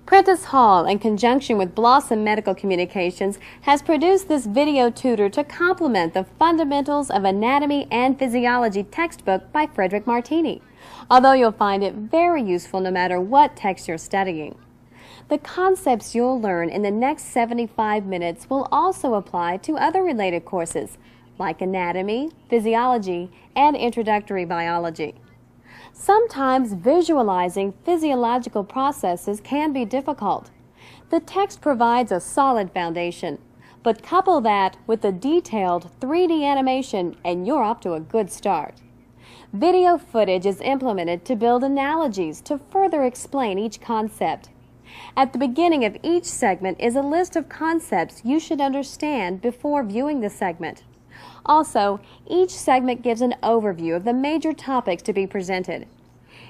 Prentice Hall, in conjunction with Blossom Medical Communications, has produced this video tutor to complement the Fundamentals of Anatomy and Physiology textbook by Frederick Martini, although you'll find it very useful no matter what text you're studying. The concepts you'll learn in the next 75 minutes will also apply to other related courses, like anatomy, physiology, and introductory biology. Sometimes visualizing physiological processes can be difficult. The text provides a solid foundation, but couple that with the detailed 3D animation and you're off to a good start. Video footage is implemented to build analogies to further explain each concept. At the beginning of each segment is a list of concepts you should understand before viewing the segment. Also, each segment gives an overview of the major topics to be presented.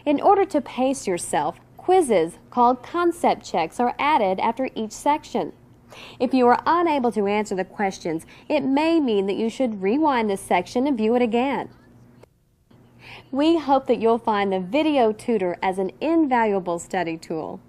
In order to pace yourself, quizzes called concept checks are added after each section. If you are unable to answer the questions, it may mean that you should rewind this section and view it again. We hope that you'll find the video tutor as an invaluable study tool.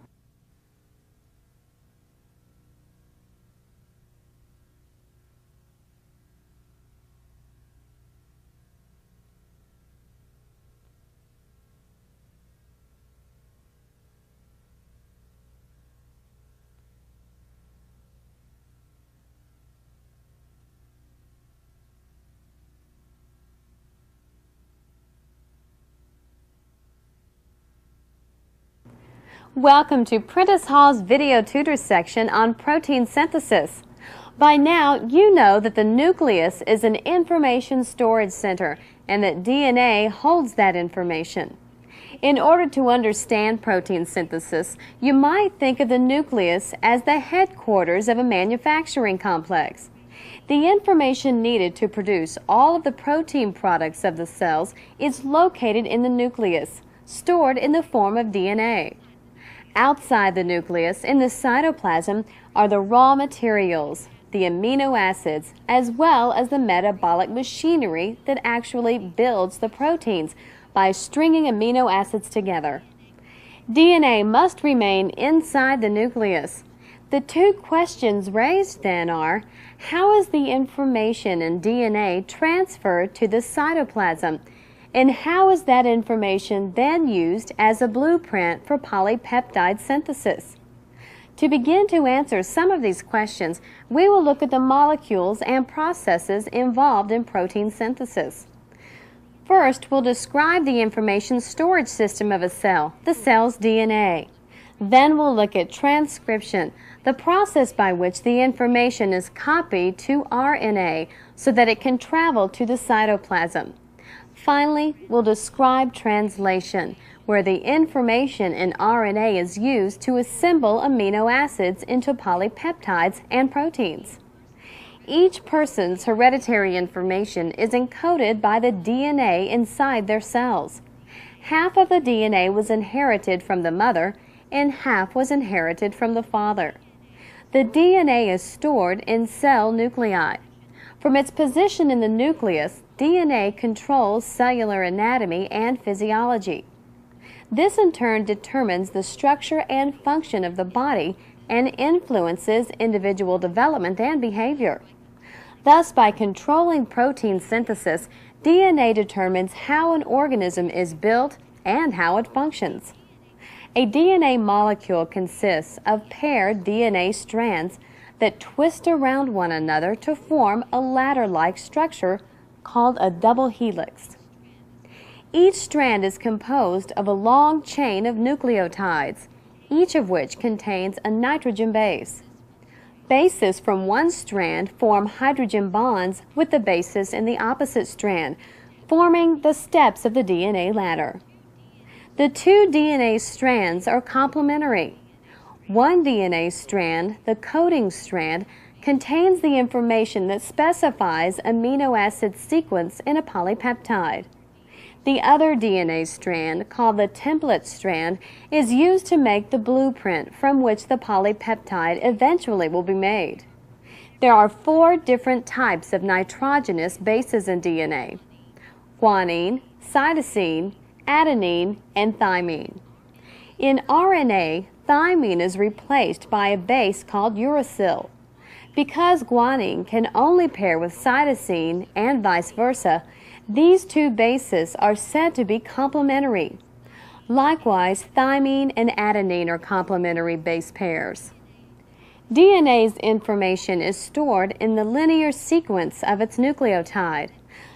Welcome to Prentice Hall's video tutor section on protein synthesis. By now, you know that the nucleus is an information storage center and that DNA holds that information. In order to understand protein synthesis, you might think of the nucleus as the headquarters of a manufacturing complex. The information needed to produce all of the protein products of the cells is located in the nucleus, stored in the form of DNA. Outside the nucleus, in the cytoplasm, are the raw materials, the amino acids, as well as the metabolic machinery that actually builds the proteins by stringing amino acids together. DNA must remain inside the nucleus. The two questions raised then are, how is the information in DNA transferred to the cytoplasm? And how is that information then used as a blueprint for polypeptide synthesis? To begin to answer some of these questions, we will look at the molecules and processes involved in protein synthesis. First, we'll describe the information storage system of a cell, the cell's DNA. Then we'll look at transcription, the process by which the information is copied to RNA so that it can travel to the cytoplasm. Finally, we'll describe translation, where the information in RNA is used to assemble amino acids into polypeptides and proteins. Each person's hereditary information is encoded by the DNA inside their cells. Half of the DNA was inherited from the mother, and half was inherited from the father. The DNA is stored in cell nuclei. From its position in the nucleus, DNA controls cellular anatomy and physiology. This in turn determines the structure and function of the body and influences individual development and behavior. Thus, by controlling protein synthesis, DNA determines how an organism is built and how it functions. A DNA molecule consists of paired DNA strands that twist around one another to form a ladder-like structure called a double helix. Each strand is composed of a long chain of nucleotides, each of which contains a nitrogen base. Bases from one strand form hydrogen bonds with the bases in the opposite strand, forming the steps of the DNA ladder. The two DNA strands are complementary. One DNA strand, the coding strand, contains the information that specifies amino acid sequence in a polypeptide. The other DNA strand, called the template strand, is used to make the blueprint from which the polypeptide eventually will be made. There are 4 different types of nitrogenous bases in DNA: guanine, cytosine, adenine, and thymine. In RNA, thymine is replaced by a base called uracil. Because guanine can only pair with cytosine and vice versa, these two bases are said to be complementary. Likewise, thymine and adenine are complementary base pairs. DNA's information is stored in the linear sequence of its nucleotide.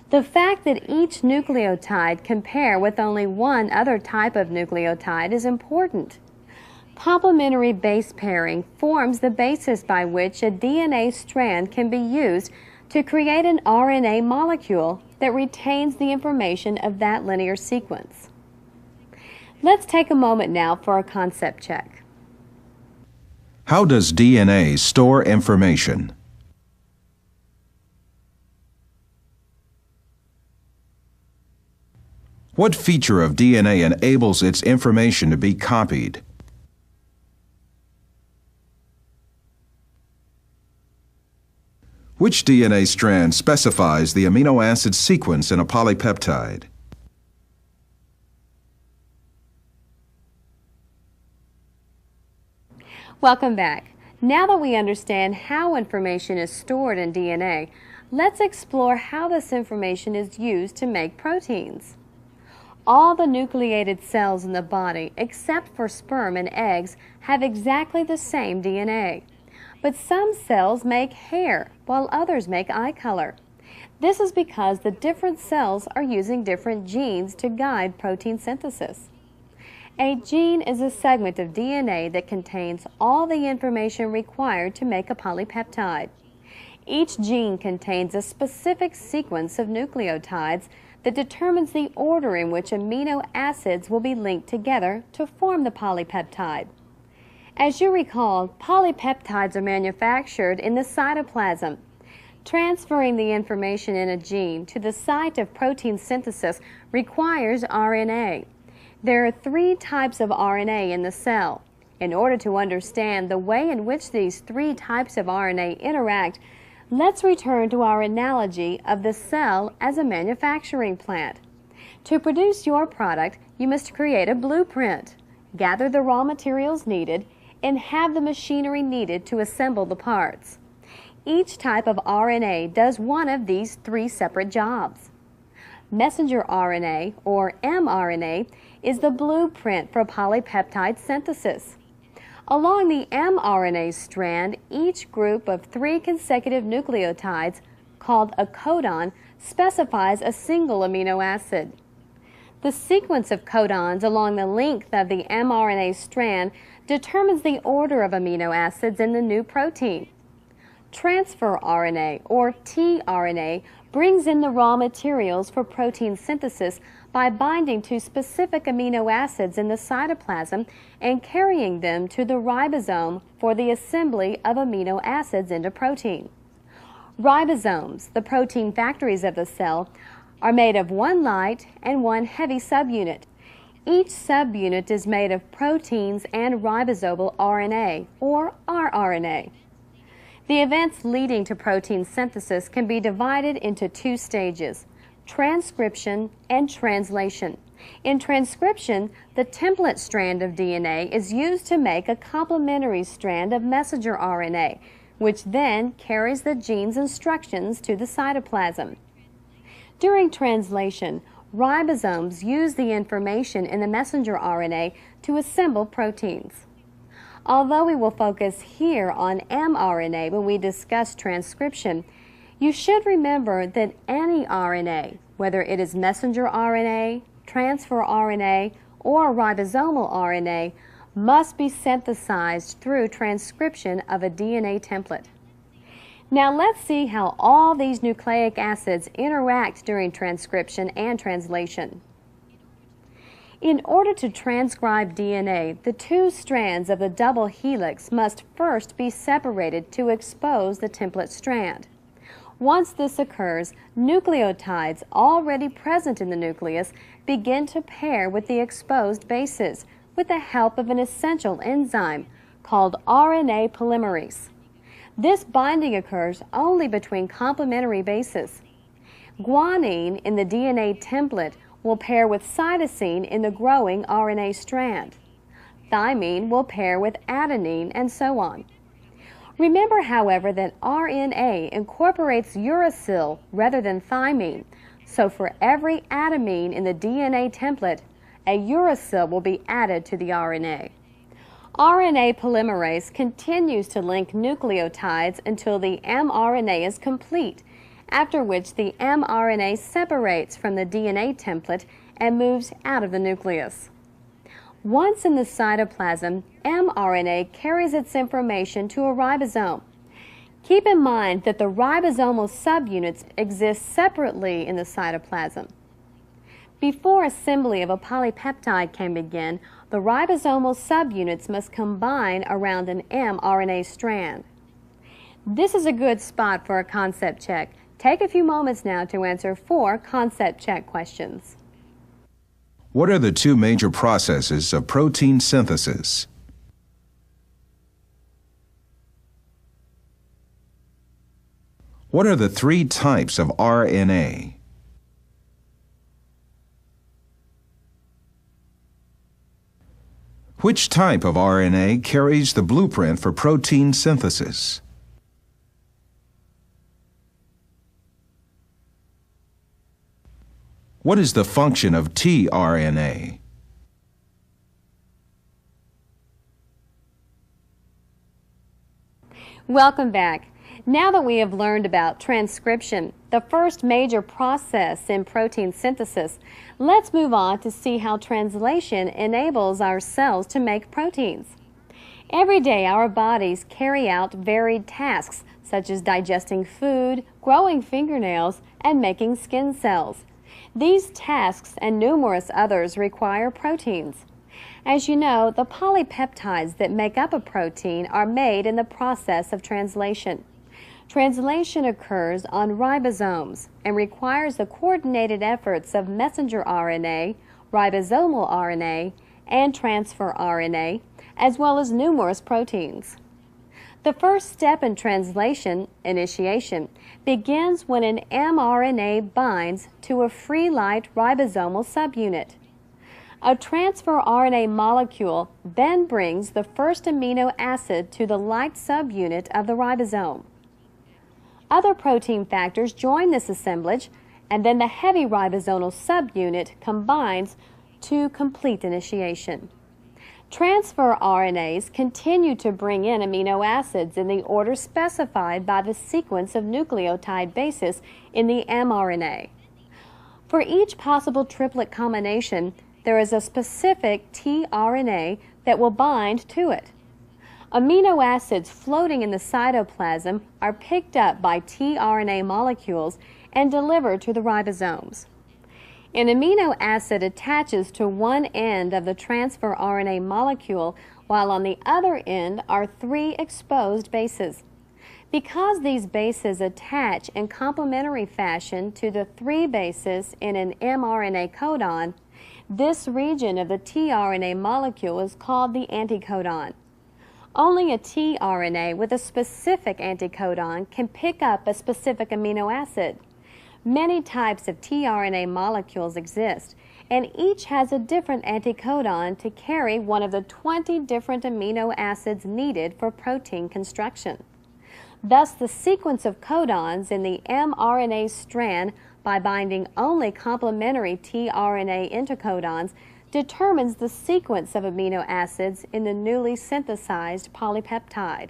The fact that each nucleotide can pair with only one other type of nucleotide is important. Complementary base pairing forms the basis by which a DNA strand can be used to create an RNA molecule that retains the information of that linear sequence. Let's take a moment now for a concept check. How does DNA store information? What feature of DNA enables its information to be copied? Which DNA strand specifies the amino acid sequence in a polypeptide? Welcome back. Now that we understand how information is stored in DNA, let's explore how this information is used to make proteins. All the nucleated cells in the body, except for sperm and eggs, have exactly the same DNA. But some cells make hair, while others make eye color. This is because the different cells are using different genes to guide protein synthesis. A gene is a segment of DNA that contains all the information required to make a polypeptide. Each gene contains a specific sequence of nucleotides that determines the order in which amino acids will be linked together to form the polypeptide. As you recall, polypeptides are manufactured in the cytoplasm. Transferring the information in a gene to the site of protein synthesis requires RNA. There are 3 types of RNA in the cell. In order to understand the way in which these 3 types of RNA interact, let's return to our analogy of the cell as a manufacturing plant. To produce your product, you must create a blueprint, gather the raw materials needed, and have the machinery needed to assemble the parts. Each type of RNA does one of these 3 separate jobs. Messenger RNA, or mRNA, is the blueprint for polypeptide synthesis. Along the mRNA strand, each group of 3 consecutive nucleotides, called a codon, specifies a single amino acid. The sequence of codons along the length of the mRNA strand determines the order of amino acids in the new protein. Transfer RNA, or tRNA, brings in the raw materials for protein synthesis by binding to specific amino acids in the cytoplasm and carrying them to the ribosome for the assembly of amino acids into protein. Ribosomes, the protein factories of the cell, are made of 1 light and 1 heavy subunit. Each subunit is made of proteins and ribosomal RNA, or rRNA. The events leading to protein synthesis can be divided into 2 stages: transcription and translation. In transcription, the template strand of DNA is used to make a complementary strand of messenger RNA, which then carries the gene's instructions to the cytoplasm. During translation, ribosomes use the information in the messenger RNA to assemble proteins. Although we will focus here on mRNA when we discuss transcription, you should remember that any RNA, whether it is messenger RNA, transfer RNA, or ribosomal RNA, must be synthesized through transcription of a DNA template. Now let's see how all these nucleic acids interact during transcription and translation. In order to transcribe DNA, the 2 strands of the double helix must first be separated to expose the template strand. Once this occurs, nucleotides already present in the nucleus begin to pair with the exposed bases with the help of an essential enzyme called RNA polymerase. This binding occurs only between complementary bases. Guanine in the DNA template will pair with cytosine in the growing RNA strand. Thymine will pair with adenine, and so on. Remember, however, that RNA incorporates uracil rather than thymine, so for every adenine in the DNA template, a uracil will be added to the RNA. RNA polymerase continues to link nucleotides until the mRNA is complete, after which the mRNA separates from the DNA template and moves out of the nucleus. Once in the cytoplasm, mRNA carries its information to a ribosome. Keep in mind that the ribosomal subunits exist separately in the cytoplasm. Before assembly of a polypeptide can begin, the ribosomal subunits must combine around an mRNA strand. This is a good spot for a concept check. Take a few moments now to answer 4 concept check questions. What are the 2 major processes of protein synthesis? What are the 3 types of RNA? Which type of RNA carries the blueprint for protein synthesis? What is the function of tRNA? Welcome back. Now that we have learned about transcription, the first major process in protein synthesis, let's move on to see how translation enables our cells to make proteins. Every day our bodies carry out varied tasks such as digesting food, growing fingernails, and making skin cells. These tasks and numerous others require proteins. As you know, the polypeptides that make up a protein are made in the process of translation. Translation occurs on ribosomes and requires the coordinated efforts of messenger RNA, ribosomal RNA, and transfer RNA, as well as numerous proteins. The first step in translation, initiation, begins when an mRNA binds to a free light ribosomal subunit. A transfer RNA molecule then brings the first amino acid to the light subunit of the ribosome. Other protein factors join this assemblage, and then the heavy ribosomal subunit combines to complete initiation. Transfer RNAs continue to bring in amino acids in the order specified by the sequence of nucleotide bases in the mRNA. For each possible triplet combination, there is a specific tRNA that will bind to it. Amino acids floating in the cytoplasm are picked up by tRNA molecules and delivered to the ribosomes. An amino acid attaches to one end of the transfer RNA molecule, while on the other end are 3 exposed bases. Because these bases attach in complementary fashion to the 3 bases in an mRNA codon, this region of the tRNA molecule is called the anticodon. Only a tRNA with a specific anticodon can pick up a specific amino acid. Many types of tRNA molecules exist, and each has a different anticodon to carry one of the 20 different amino acids needed for protein construction. Thus, the sequence of codons in the mRNA strand by binding only complementary tRNA intercodons determines the sequence of amino acids in the newly synthesized polypeptide.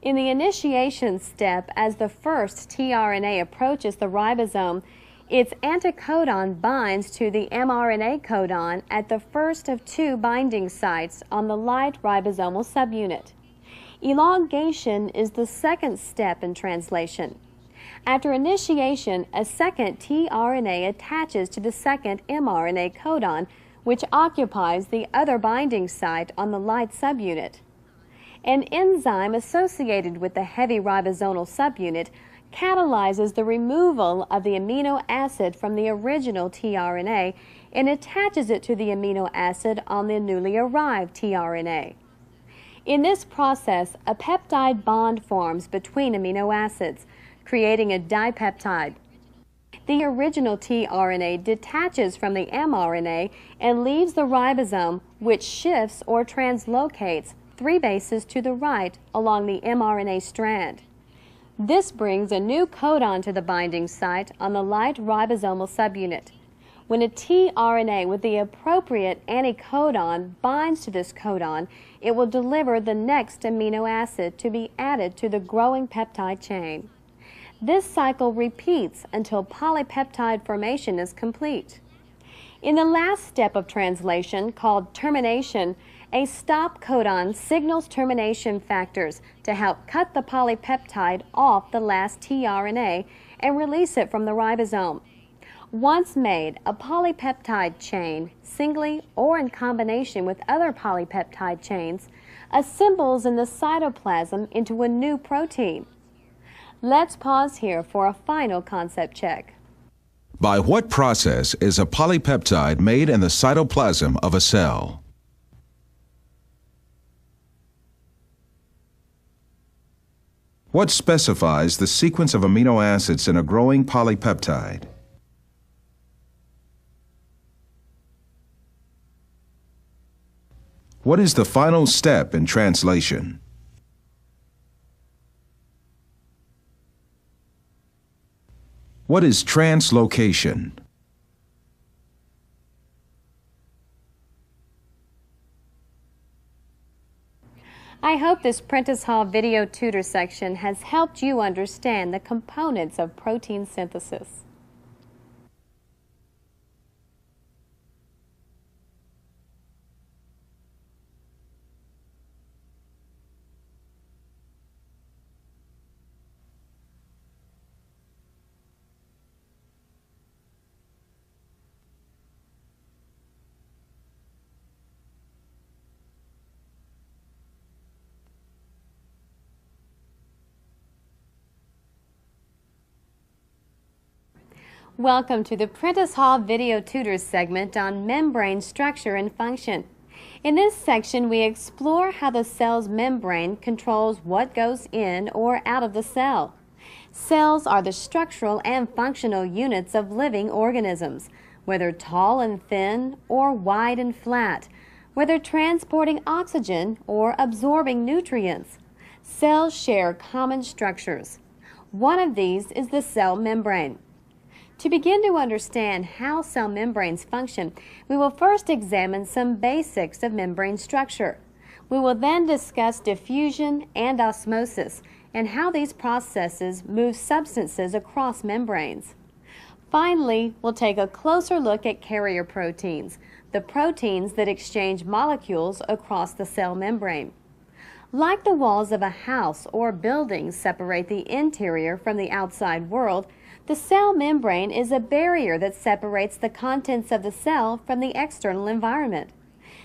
In the initiation step, as the first tRNA approaches the ribosome, its anticodon binds to the mRNA codon at the first of 2 binding sites on the light ribosomal subunit. Elongation is the second step in translation. After initiation, a second tRNA attaches to the second mRNA codon, which occupies the other binding site on the light subunit. An enzyme associated with the heavy ribosomal subunit catalyzes the removal of the amino acid from the original tRNA and attaches it to the amino acid on the newly arrived tRNA. In this process, a peptide bond forms between amino acids, creating a dipeptide. The original tRNA detaches from the mRNA and leaves the ribosome, which shifts or translocates 3 bases to the right along the mRNA strand. This brings a new codon to the binding site on the light ribosomal subunit. When a tRNA with the appropriate anticodon binds to this codon, it will deliver the next amino acid to be added to the growing peptide chain. This cycle repeats until polypeptide formation is complete. In the last step of translation, called termination, a stop codon signals termination factors to help cut the polypeptide off the last tRNA and release it from the ribosome. Once made, a polypeptide chain, singly or in combination with other polypeptide chains, assembles in the cytoplasm into a new protein. Let's pause here for a final concept check. By what process is a polypeptide made in the cytoplasm of a cell? What specifies the sequence of amino acids in a growing polypeptide? What is the final step in translation? What is translocation? I hope this Prentice Hall video tutor section has helped you understand the components of protein synthesis. Welcome to the Prentice Hall Video Tutors segment on membrane structure and function. In this section, we explore how the cell's membrane controls what goes in or out of the cell. Cells are the structural and functional units of living organisms, whether tall and thin or wide and flat, whether transporting oxygen or absorbing nutrients. Cells share common structures. One of these is the cell membrane. To begin to understand how cell membranes function, we will first examine some basics of membrane structure. We will then discuss diffusion and osmosis and how these processes move substances across membranes. Finally, we'll take a closer look at carrier proteins, the proteins that exchange molecules across the cell membrane. Like the walls of a house or building separate the interior from the outside world, the cell membrane is a barrier that separates the contents of the cell from the external environment.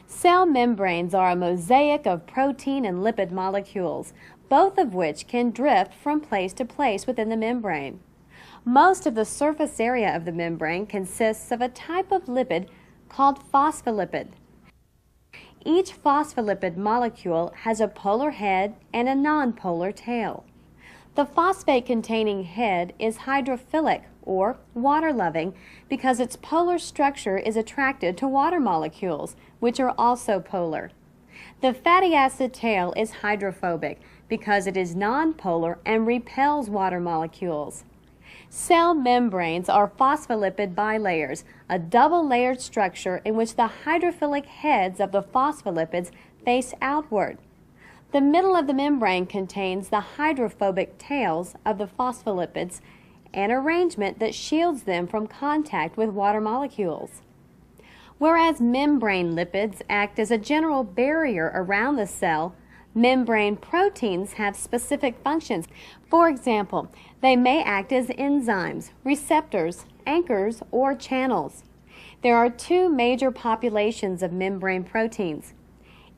Cell membranes are a mosaic of protein and lipid molecules, both of which can drift from place to place within the membrane. Most of the surface area of the membrane consists of a type of lipid called phospholipid. Each phospholipid molecule has a polar head and a nonpolar tail. The phosphate-containing head is hydrophilic, or water-loving, because its polar structure is attracted to water molecules, which are also polar. The fatty acid tail is hydrophobic, because it is nonpolar and repels water molecules. Cell membranes are phospholipid bilayers, a double-layered structure in which the hydrophilic heads of the phospholipids face outward. The middle of the membrane contains the hydrophobic tails of the phospholipids, an arrangement that shields them from contact with water molecules. Whereas membrane lipids act as a general barrier around the cell, membrane proteins have specific functions. For example, they may act as enzymes, receptors, anchors, or channels. There are 2 major populations of membrane proteins: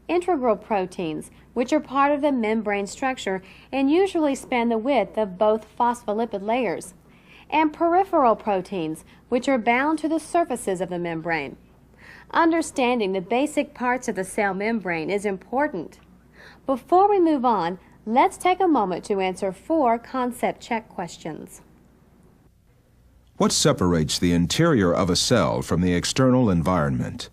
integral proteins, which are part of the membrane structure and usually span the width of both phospholipid layers, and peripheral proteins, which are bound to the surfaces of the membrane. Understanding the basic parts of the cell membrane is important. Before we move on, let's take a moment to answer 4 concept check questions. What separates the interior of a cell from the external environment?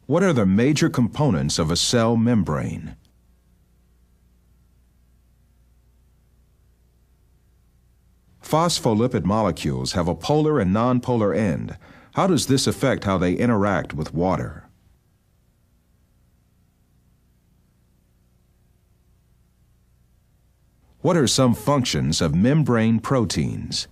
What are the major components of a cell membrane? Phospholipid molecules have a polar and nonpolar end. How does this affect how they interact with water? What are some functions of membrane proteins?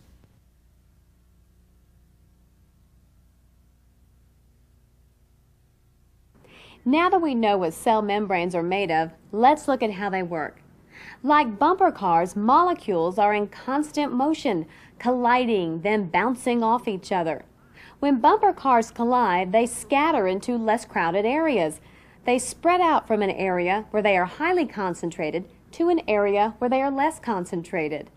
Now that we know what cell membranes are made of, let's look at how they work. Like bumper cars, molecules are in constant motion, colliding, then bouncing off each other. When bumper cars collide, they scatter into less crowded areas. They spread out from an area where they are highly concentrated to an area where they are less concentrated.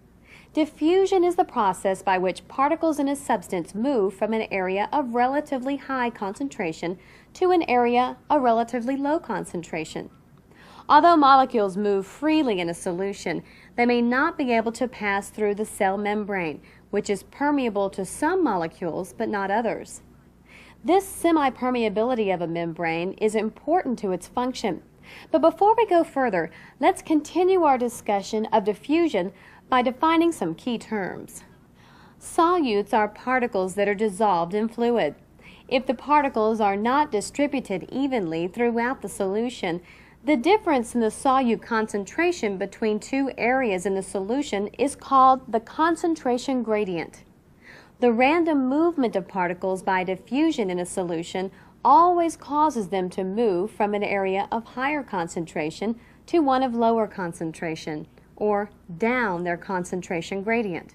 Diffusion is the process by which particles in a substance move from an area of relatively high concentration to an area of relatively low concentration. Although molecules move freely in a solution, they may not be able to pass through the cell membrane, which is permeable to some molecules but not others. This semi-permeability of a membrane is important to its function. But before we go further, let's continue our discussion of diffusion by defining some key terms. Solutes are particles that are dissolved in fluid. If the particles are not distributed evenly throughout the solution, the difference in the solute concentration between two areas in the solution is called the concentration gradient. The random movement of particles by diffusion in a solution always causes them to move from an area of higher concentration to one of lower concentration, or down their concentration gradient.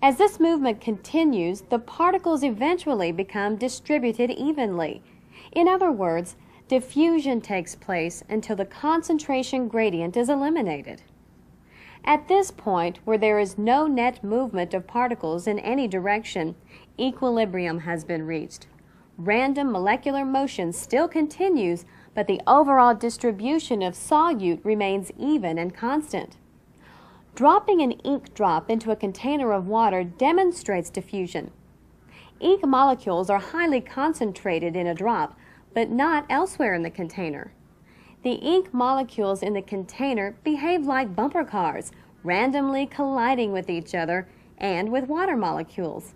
As this movement continues, the particles eventually become distributed evenly. In other words, diffusion takes place until the concentration gradient is eliminated. At this point, where there is no net movement of particles in any direction, equilibrium has been reached. Random molecular motion still continues, but the overall distribution of solute remains even and constant. Dropping an ink drop into a container of water demonstrates diffusion. Ink molecules are highly concentrated in a drop, but not elsewhere in the container. The ink molecules in the container behave like bumper cars, randomly colliding with each other and with water molecules.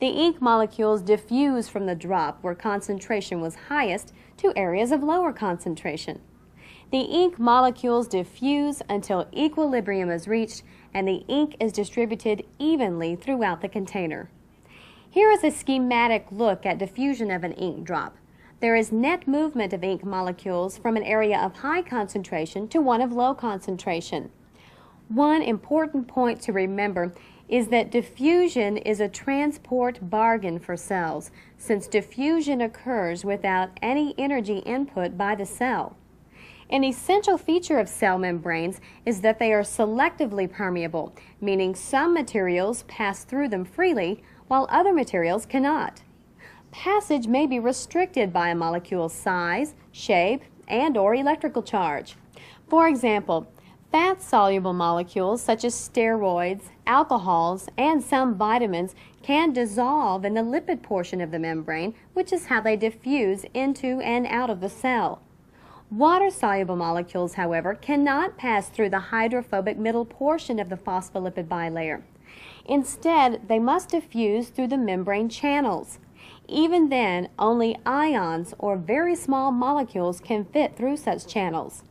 The ink molecules diffuse from the drop where concentration was highest to areas of lower concentration. The ink molecules diffuse until equilibrium is reached and the ink is distributed evenly throughout the container. Here is a schematic look at diffusion of an ink drop. There is net movement of ink molecules from an area of high concentration to one of low concentration. One important point to remember is that diffusion is a transport bargain for cells, since diffusion occurs without any energy input by the cell. An essential feature of cell membranes is that they are selectively permeable, meaning some materials pass through them freely while other materials cannot. Passage may be restricted by a molecule's size, shape, and/or electrical charge. For example, fat-soluble molecules such as steroids, alcohols, and some vitamins can dissolve in the lipid portion of the membrane, which is how they diffuse into and out of the cell. Water-soluble molecules, however, cannot pass through the hydrophobic middle portion of the phospholipid bilayer. Instead, they must diffuse through the membrane channels. Even then, only ions or very small molecules can fit through such channels.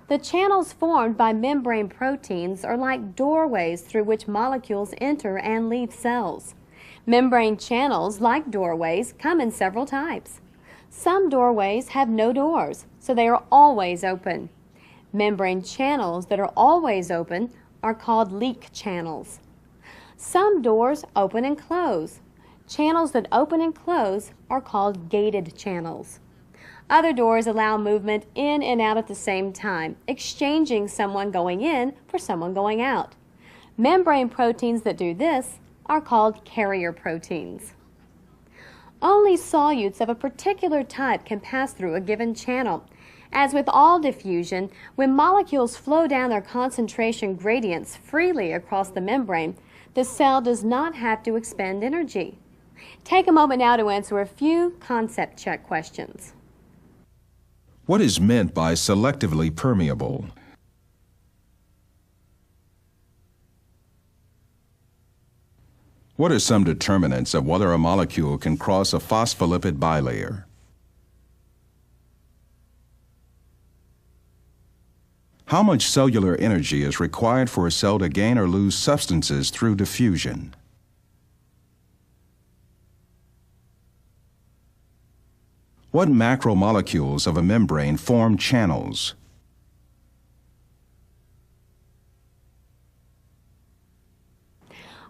The channels formed by membrane proteins are like doorways through which molecules enter and leave cells. Membrane channels, like doorways, come in several types. Some doorways have no doors, so they are always open. Membrane channels that are always open are called leak channels. Some doors open and close. Channels that open and close are called gated channels. Other doors allow movement in and out at the same time, exchanging someone going in for someone going out. Membrane proteins that do this are called carrier proteins. Only solutes of a particular type can pass through a given channel, As with all diffusion, when molecules flow down their concentration gradients freely across the membrane, the cell does not have to expend energy. Take a moment now to answer a few concept check questions. What is meant by selectively permeable? What are some determinants of whether a molecule can cross a phospholipid bilayer? How much cellular energy is required for a cell to gain or lose substances through diffusion? What macromolecules of a membrane form channels?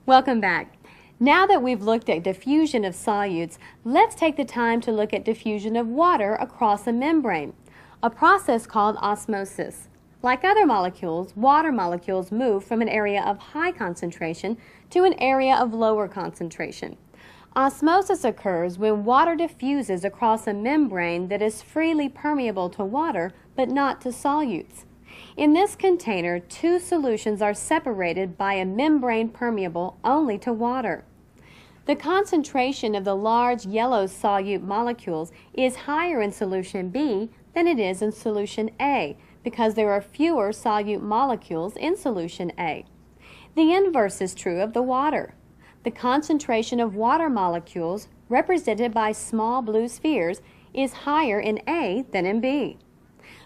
Welcome back. Now that we've looked at diffusion of solutes, let's take the time to look at diffusion of water across a membrane, a process called osmosis. Like other molecules, water molecules move from an area of high concentration to an area of lower concentration. Osmosis occurs when water diffuses across a membrane that is freely permeable to water but not to solutes. In this container, two solutions are separated by a membrane permeable only to water. The concentration of the large yellow solute molecules is higher in solution B than it is in solution A because there are fewer solute molecules in solution A. The inverse is true of the water. The concentration of water molecules, represented by small blue spheres, is higher in A than in B.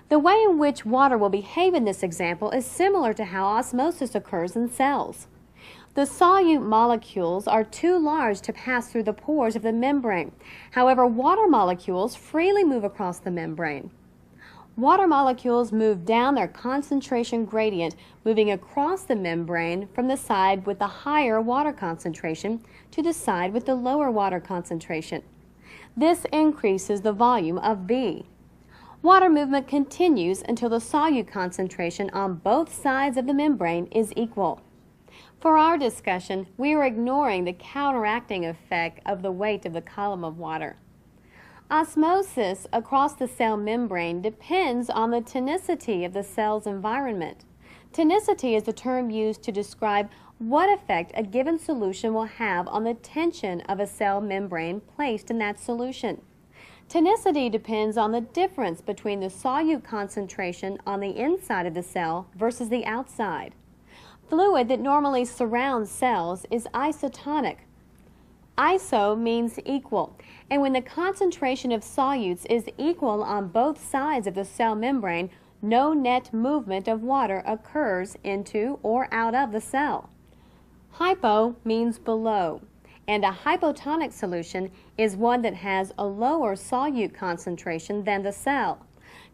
The way in which water will behave in this example is similar to how osmosis occurs in cells. The solute molecules are too large to pass through the pores of the membrane. However, water molecules freely move across the membrane. Water molecules move down their concentration gradient, moving across the membrane from the side with the higher water concentration to the side with the lower water concentration. This increases the volume of B. Water movement continues until the solute concentration on both sides of the membrane is equal. For our discussion, we are ignoring the counteracting effect of the weight of the column of water. Osmosis across the cell membrane depends on the tonicity of the cell's environment. Tonicity is the term used to describe what effect a given solution will have on the tension of a cell membrane placed in that solution. Tonicity depends on the difference between the solute concentration on the inside of the cell versus the outside. Fluid that normally surrounds cells is isotonic. Iso means equal, and when the concentration of solutes is equal on both sides of the cell membrane, no net movement of water occurs into or out of the cell. Hypo means below, and a hypotonic solution is one that has a lower solute concentration than the cell.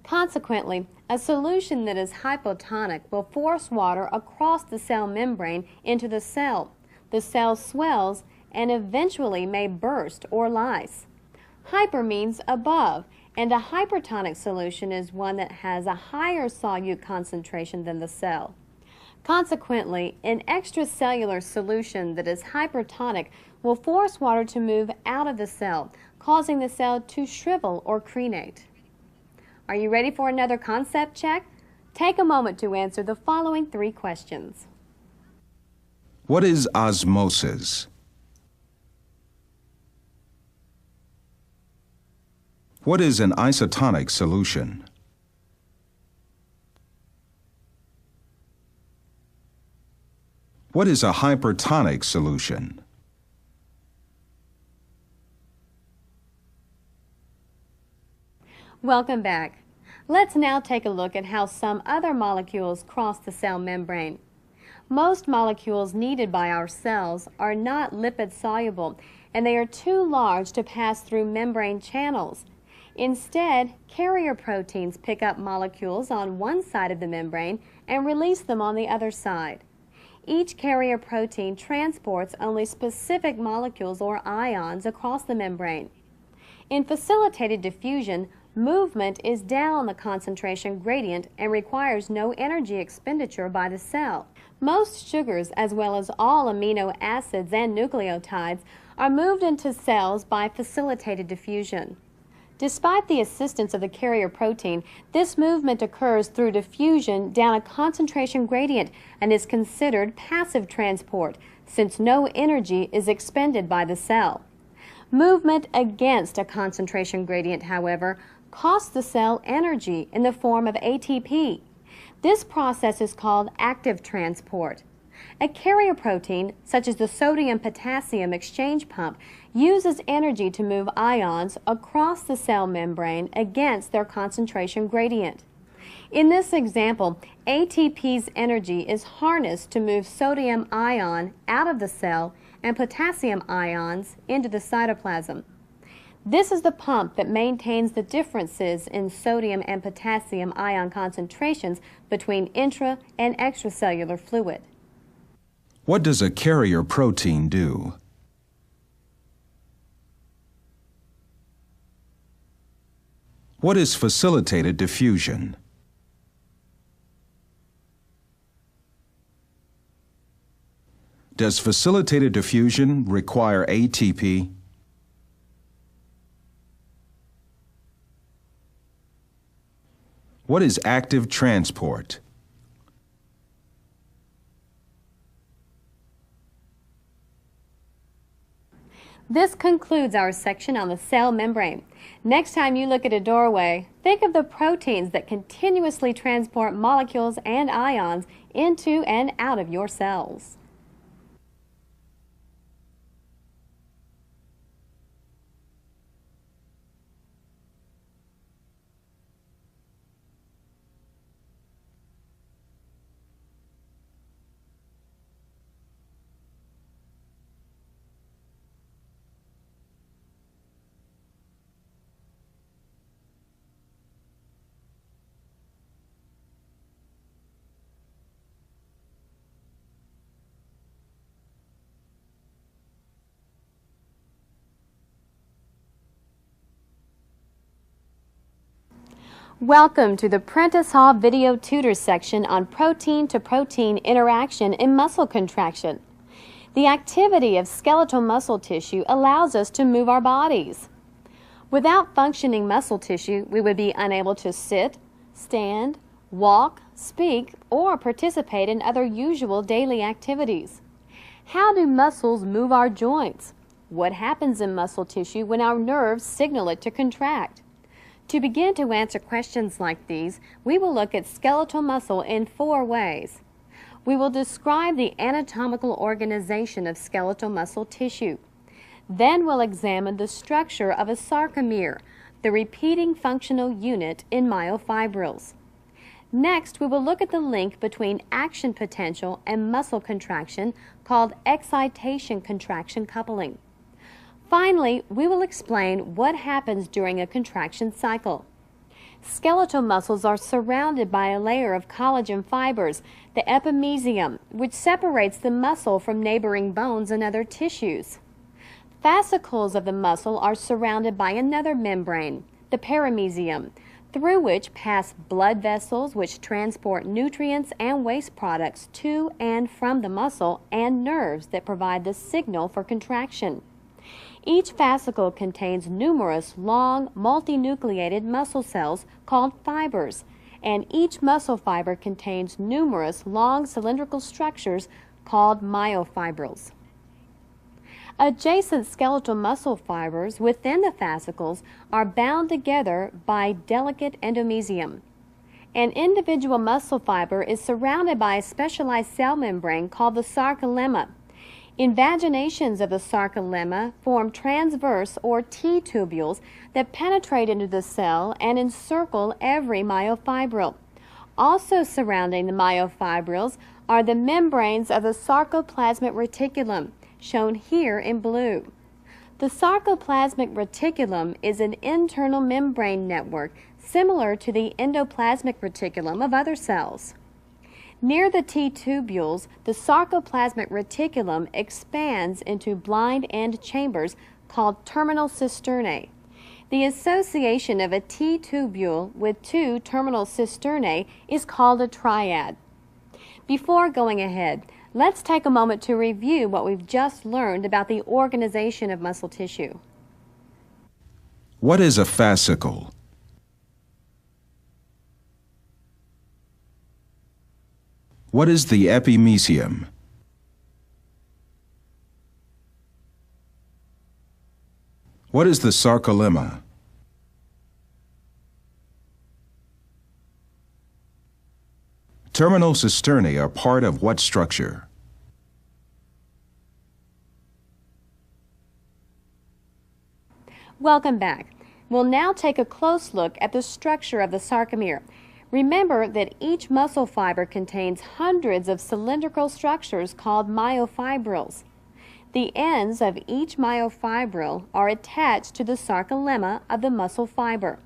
Consequently, a solution that is hypotonic will force water across the cell membrane into the cell. The cell swells and eventually may burst or lyse. Hyper means above, and a hypertonic solution is one that has a higher solute concentration than the cell. Consequently, an extracellular solution that is hypertonic will force water to move out of the cell, causing the cell to shrivel or crenate. Are you ready for another concept check? Take a moment to answer the following three questions. What is osmosis? What is an isotonic solution? What is a hypertonic solution? Welcome back. Let's now take a look at how some other molecules cross the cell membrane. Most molecules needed by our cells are not lipid soluble, and they are too large to pass through membrane channels. Instead, carrier proteins pick up molecules on one side of the membrane and release them on the other side. Each carrier protein transports only specific molecules or ions across the membrane. In facilitated diffusion, movement is down the concentration gradient and requires no energy expenditure by the cell. Most sugars, as well as all amino acids and nucleotides, are moved into cells by facilitated diffusion. Despite the assistance of the carrier protein, this movement occurs through diffusion down a concentration gradient and is considered passive transport, since no energy is expended by the cell. Movement against a concentration gradient, however, costs the cell energy in the form of ATP. This process is called active transport. A carrier protein, such as the sodium-potassium exchange pump, uses energy to move ions across the cell membrane against their concentration gradient. In this example, ATP's energy is harnessed to move sodium ion out of the cell and potassium ions into the cytoplasm. This is the pump that maintains the differences in sodium and potassium ion concentrations between intra and extracellular fluid. What does a carrier protein do? What is facilitated diffusion? Does facilitated diffusion require ATP? What is active transport? This concludes our section on the cell membrane. Next time you look at a doorway, think of the proteins that continuously transport molecules and ions into and out of your cells. Welcome to the Prentice Hall Video Tutor section on protein-to-protein interaction in muscle contraction. The activity of skeletal muscle tissue allows us to move our bodies. Without functioning muscle tissue, we would be unable to sit, stand, walk, speak, or participate in other usual daily activities. How do muscles move our joints? What happens in muscle tissue when our nerves signal it to contract? To begin to answer questions like these, we will look at skeletal muscle in 4 ways. We will describe the anatomical organization of skeletal muscle tissue. Then we'll examine the structure of a sarcomere, the repeating functional unit in myofibrils. Next, we will look at the link between action potential and muscle contraction, called excitation-contraction coupling. Finally, we will explain what happens during a contraction cycle. Skeletal muscles are surrounded by a layer of collagen fibers, the epimysium, which separates the muscle from neighboring bones and other tissues. Fascicles of the muscle are surrounded by another membrane, the perimysium, through which pass blood vessels which transport nutrients and waste products to and from the muscle, and nerves that provide the signal for contraction. Each fascicle contains numerous long, multinucleated muscle cells called fibers, and each muscle fiber contains numerous long cylindrical structures called myofibrils. Adjacent skeletal muscle fibers within the fascicles are bound together by delicate endomysium. An individual muscle fiber is surrounded by a specialized cell membrane called the sarcolemma. Invaginations of the sarcolemma form transverse or T-tubules that penetrate into the cell and encircle every myofibril. Also surrounding the myofibrils are the membranes of the sarcoplasmic reticulum, shown here in blue. The sarcoplasmic reticulum is an internal membrane network similar to the endoplasmic reticulum of other cells. Near the T-tubules, the sarcoplasmic reticulum expands into blind end chambers called terminal cisternae. The association of a T-tubule with 2 terminal cisternae is called a triad. Before going ahead, let's take a moment to review what we've just learned about the organization of muscle tissue. What is a fascicle? What is the epimysium? What is the sarcolemma? Terminal cisternae are part of what structure? Welcome back. We'll now take a close look at the structure of the sarcomere. Remember that each muscle fiber contains hundreds of cylindrical structures called myofibrils. The ends of each myofibril are attached to the sarcolemma of the muscle fiber.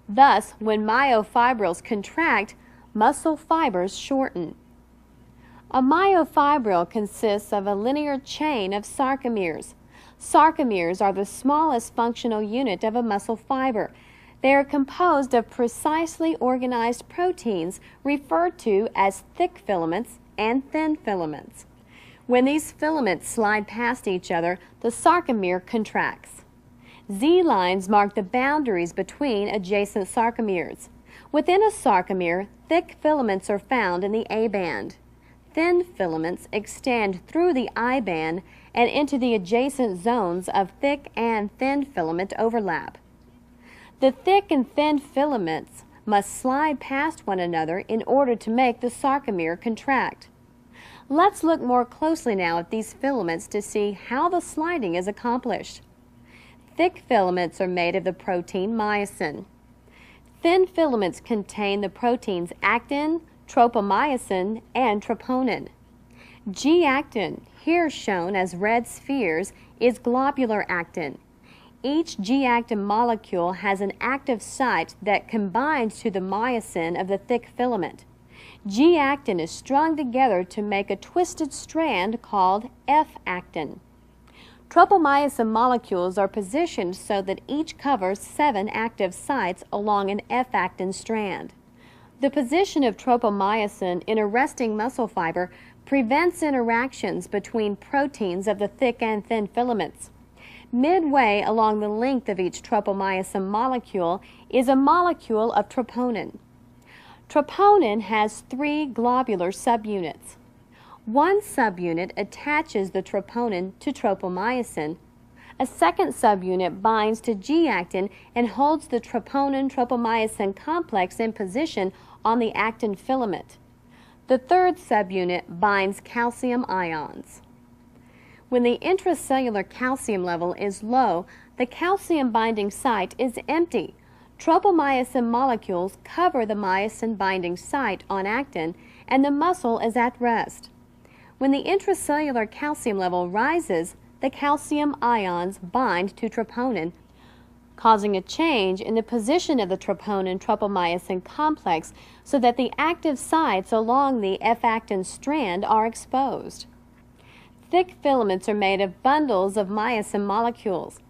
Thus, when myofibrils contract, muscle fibers shorten. A myofibril consists of a linear chain of sarcomeres. Sarcomeres are the smallest functional unit of a muscle fiber. They are composed of precisely organized proteins referred to as thick filaments and thin filaments. When these filaments slide past each other, the sarcomere contracts. Z-lines mark the boundaries between adjacent sarcomeres. Within a sarcomere, thick filaments are found in the A band. Thin filaments extend through the I band and into the adjacent zones of thick and thin filament overlap. The thick and thin filaments must slide past one another in order to make the sarcomere contract. Let's look more closely now at these filaments to see how the sliding is accomplished. Thick filaments are made of the protein myosin. Thin filaments contain the proteins actin, tropomyosin, and troponin. G-actin, here shown as red spheres, is globular actin. Each G-actin molecule has an active site that combines to the myosin of the thick filament. G-actin is strung together to make a twisted strand called F-actin. Tropomyosin molecules are positioned so that each covers 7 active sites along an F-actin strand. The position of tropomyosin in a resting muscle fiber prevents interactions between proteins of the thick and thin filaments. Midway along the length of each tropomyosin molecule is a molecule of troponin. Troponin has 3 globular subunits. One subunit attaches the troponin to tropomyosin. A second subunit binds to G-actin and holds the troponin-tropomyosin complex in position on the actin filament. The third subunit binds calcium ions. When the intracellular calcium level is low, the calcium binding site is empty. Tropomyosin molecules cover the myosin binding site on actin, and the muscle is at rest. When the intracellular calcium level rises, the calcium ions bind to troponin, causing a change in the position of the troponin-tropomyosin complex so that the active sites along the F-actin strand are exposed. Thick filaments are made of bundles of myosin molecules.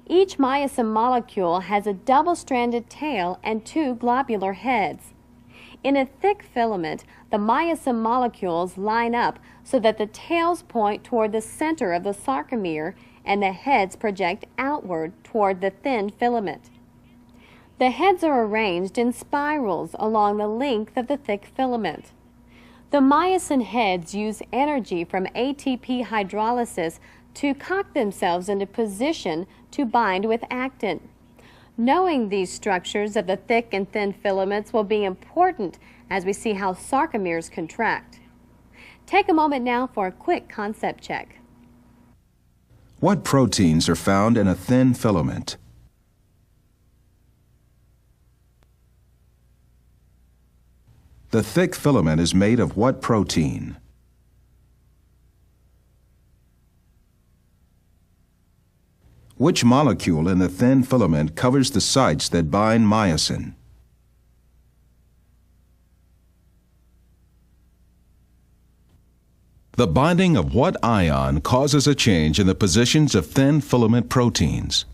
Each myosin molecule has a double-stranded tail and 2 globular heads. In a thick filament, the myosin molecules line up so that the tails point toward the center of the sarcomere and the heads project outward toward the thin filament. The heads are arranged in spirals along the length of the thick filament. The myosin heads use energy from ATP hydrolysis to cock themselves into position to bind with actin. Knowing these structures of the thick and thin filaments will be important as we see how sarcomeres contract. Take a moment now for a quick concept check. What proteins are found in a thin filament? The thick filament is made of what protein? Which molecule in the thin filament covers the sites that bind myosin? The binding of what ion causes a change in the positions of thin filament proteins?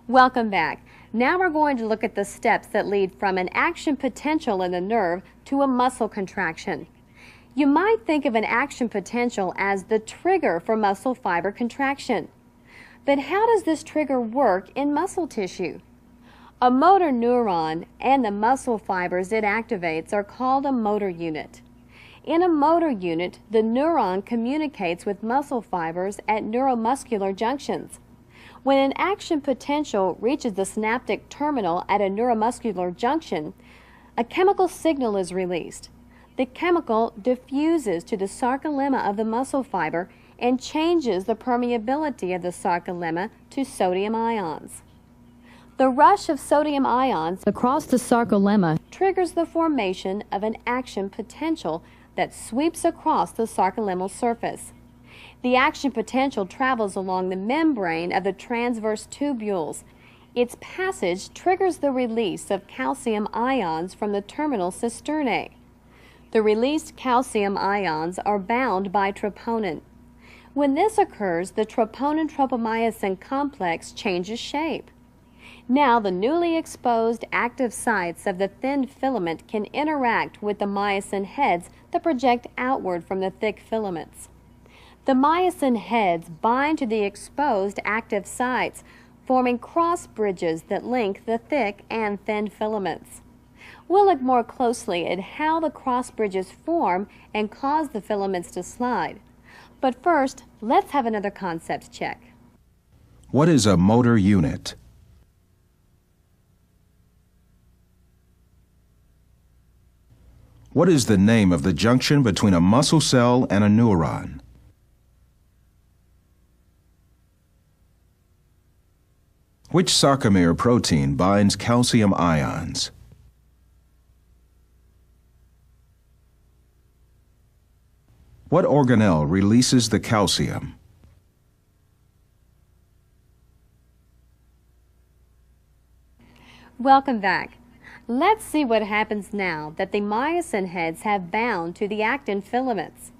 Welcome back. Now we're going to look at the steps that lead from an action potential in the nerve to a muscle contraction. You might think of an action potential as the trigger for muscle fiber contraction. But how does this trigger work in muscle tissue? A motor neuron and the muscle fibers it activates are called a motor unit. In a motor unit, the neuron communicates with muscle fibers at neuromuscular junctions. When an action potential reaches the synaptic terminal at a neuromuscular junction, a chemical signal is released. The chemical diffuses to the sarcolemma of the muscle fiber and changes the permeability of the sarcolemma to sodium ions. The rush of sodium ions across the sarcolemma triggers the formation of an action potential that sweeps across the sarcolemmal surface. The action potential travels along the membrane of the transverse tubules. Its passage triggers the release of calcium ions from the terminal cisternae. The released calcium ions are bound by troponin. When this occurs, the troponin-tropomyosin complex changes shape. Now, the newly exposed active sites of the thin filament can interact with the myosin heads that project outward from the thick filaments. The myosin heads bind to the exposed active sites, forming cross bridges that link the thick and thin filaments. We'll look more closely at how the cross bridges form and cause the filaments to slide. But first, let's have another concept check. What is a motor unit? What is the name of the junction between a muscle cell and a neuron? Which sarcomere protein binds calcium ions? What organelle releases the calcium? Welcome back. Let's see what happens now that the myosin heads have bound to the actin filaments.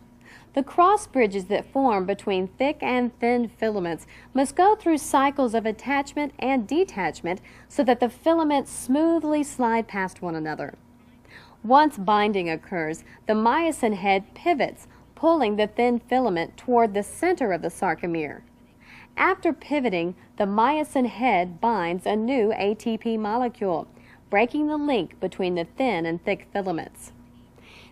The cross bridges that form between thick and thin filaments must go through cycles of attachment and detachment so that the filaments smoothly slide past one another. Once binding occurs, the myosin head pivots, pulling the thin filament toward the center of the sarcomere. After pivoting, the myosin head binds a new ATP molecule, breaking the link between the thin and thick filaments.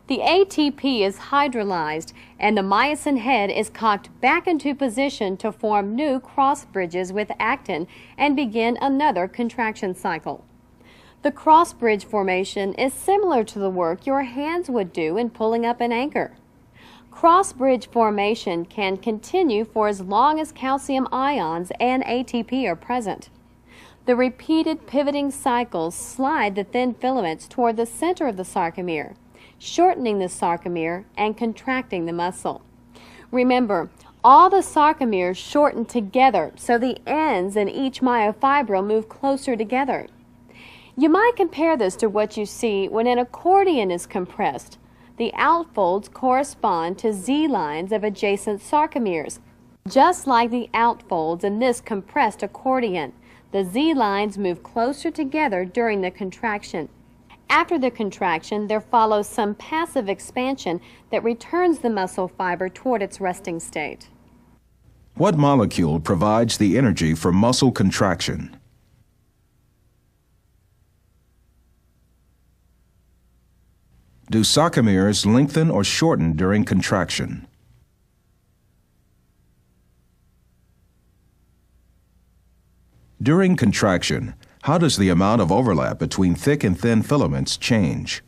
The ATP is hydrolyzed and the myosin head is cocked back into position to form new cross bridges with actin and begin another contraction cycle. The cross bridge formation is similar to the work your hands would do in pulling up an anchor. Cross bridge formation can continue for as long as calcium ions and ATP are present. The repeated pivoting cycles slide the thin filaments toward the center of the sarcomere, shortening the sarcomere and contracting the muscle. Remember, all the sarcomeres shorten together so the ends in each myofibril move closer together. You might compare this to what you see when an accordion is compressed. The outfolds correspond to Z-lines of adjacent sarcomeres. Just like the outfolds in this compressed accordion, the Z-lines move closer together during the contraction. After the contraction, there follows some passive expansion that returns the muscle fiber toward its resting state. What molecule provides the energy for muscle contraction? Do sarcomeres lengthen or shorten during contraction? During contraction, how does the amount of overlap between thick and thin filaments change?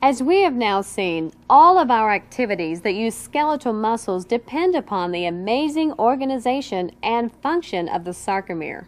As we have now seen, all of our activities that use skeletal muscles depend upon the amazing organization and function of the sarcomere.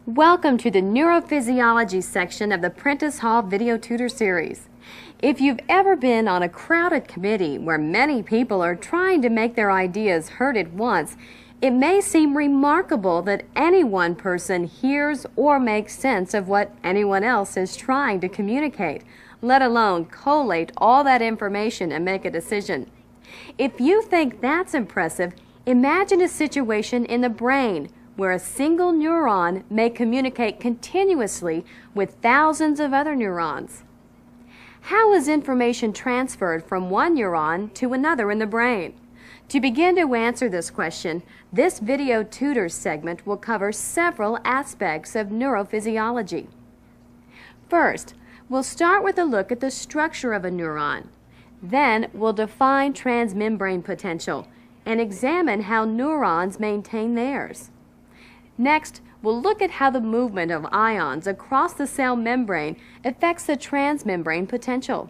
Welcome to the Neurophysiology section of the Prentice Hall Video Tutor Series. If you've ever been on a crowded committee where many people are trying to make their ideas heard at once, it may seem remarkable that any one person hears or makes sense of what anyone else is trying to communicate, let alone collate all that information and make a decision. If you think that's impressive, imagine a situation in the brain where a single neuron may communicate continuously with thousands of other neurons. How is information transferred from one neuron to another in the brain? To begin to answer this question, this video tutor segment will cover several aspects of neurophysiology. First, we'll start with a look at the structure of a neuron. Then we'll define transmembrane potential and examine how neurons maintain theirs. Next, we'll look at how the movement of ions across the cell membrane affects the transmembrane potential.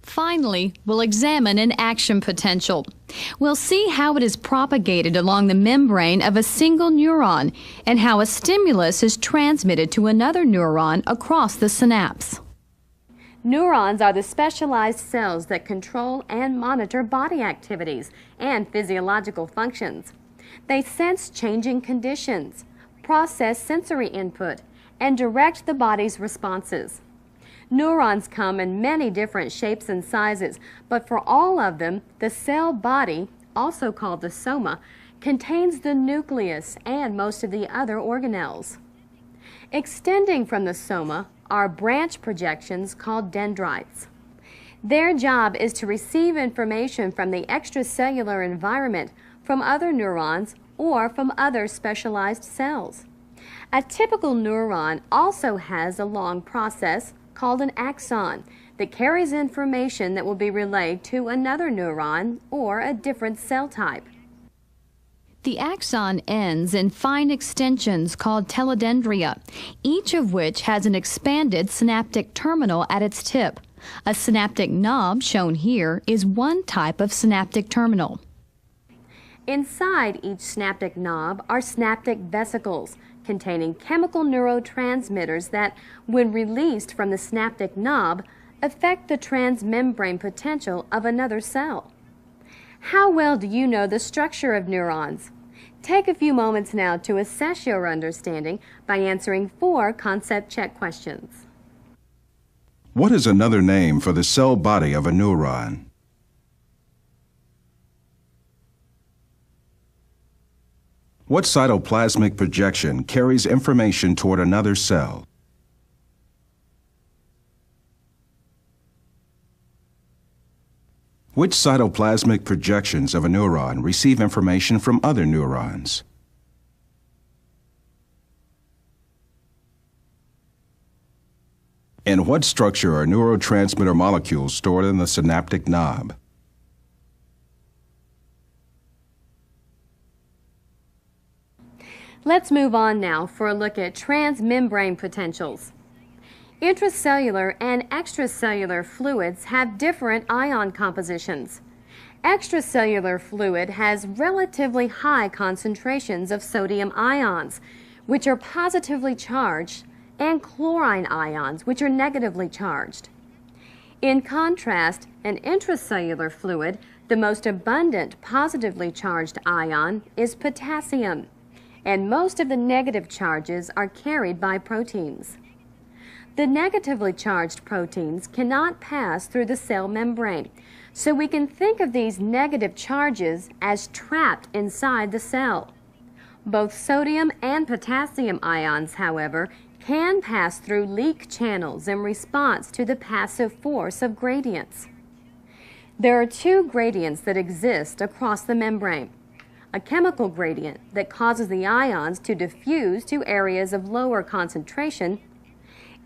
Finally, we'll examine an action potential. We'll see how it is propagated along the membrane of a single neuron and how a stimulus is transmitted to another neuron across the synapse. Neurons are the specialized cells that control and monitor body activities and physiological functions. They sense changing conditions, process sensory input, and direct the body's responses. Neurons come in many different shapes and sizes, but for all of them, the cell body, also called the soma, contains the nucleus and most of the other organelles. Extending from the soma are branch projections called dendrites. Their job is to receive information from the extracellular environment, from other neurons, or from other specialized cells. A typical neuron also has a long process called an axon that carries information that will be relayed to another neuron or a different cell type. The axon ends in fine extensions called telodendria, each of which has an expanded synaptic terminal at its tip. A synaptic knob, shown here, is one type of synaptic terminal. Inside each synaptic knob are synaptic vesicles containing chemical neurotransmitters that, when released from the synaptic knob, affect the transmembrane potential of another cell. How well do you know the structure of neurons? Take a few moments now to assess your understanding by answering 4 concept check questions. What is another name for the cell body of a neuron? What cytoplasmic projection carries information toward another cell? Which cytoplasmic projections of a neuron receive information from other neurons? In what structure are neurotransmitter molecules stored in the synaptic knob? Let's move on now for a look at transmembrane potentials. Intracellular and extracellular fluids have different ion compositions. Extracellular fluid has relatively high concentrations of sodium ions, which are positively charged, and chlorine ions, which are negatively charged. In contrast, an intracellular fluid, the most abundant positively charged ion is potassium, and most of the negative charges are carried by proteins. The negatively charged proteins cannot pass through the cell membrane, so we can think of these negative charges as trapped inside the cell. Both sodium and potassium ions, however, can pass through leak channels in response to the passive force of gradients. There are 2 gradients that exist across the membrane. A chemical gradient that causes the ions to diffuse to areas of lower concentration,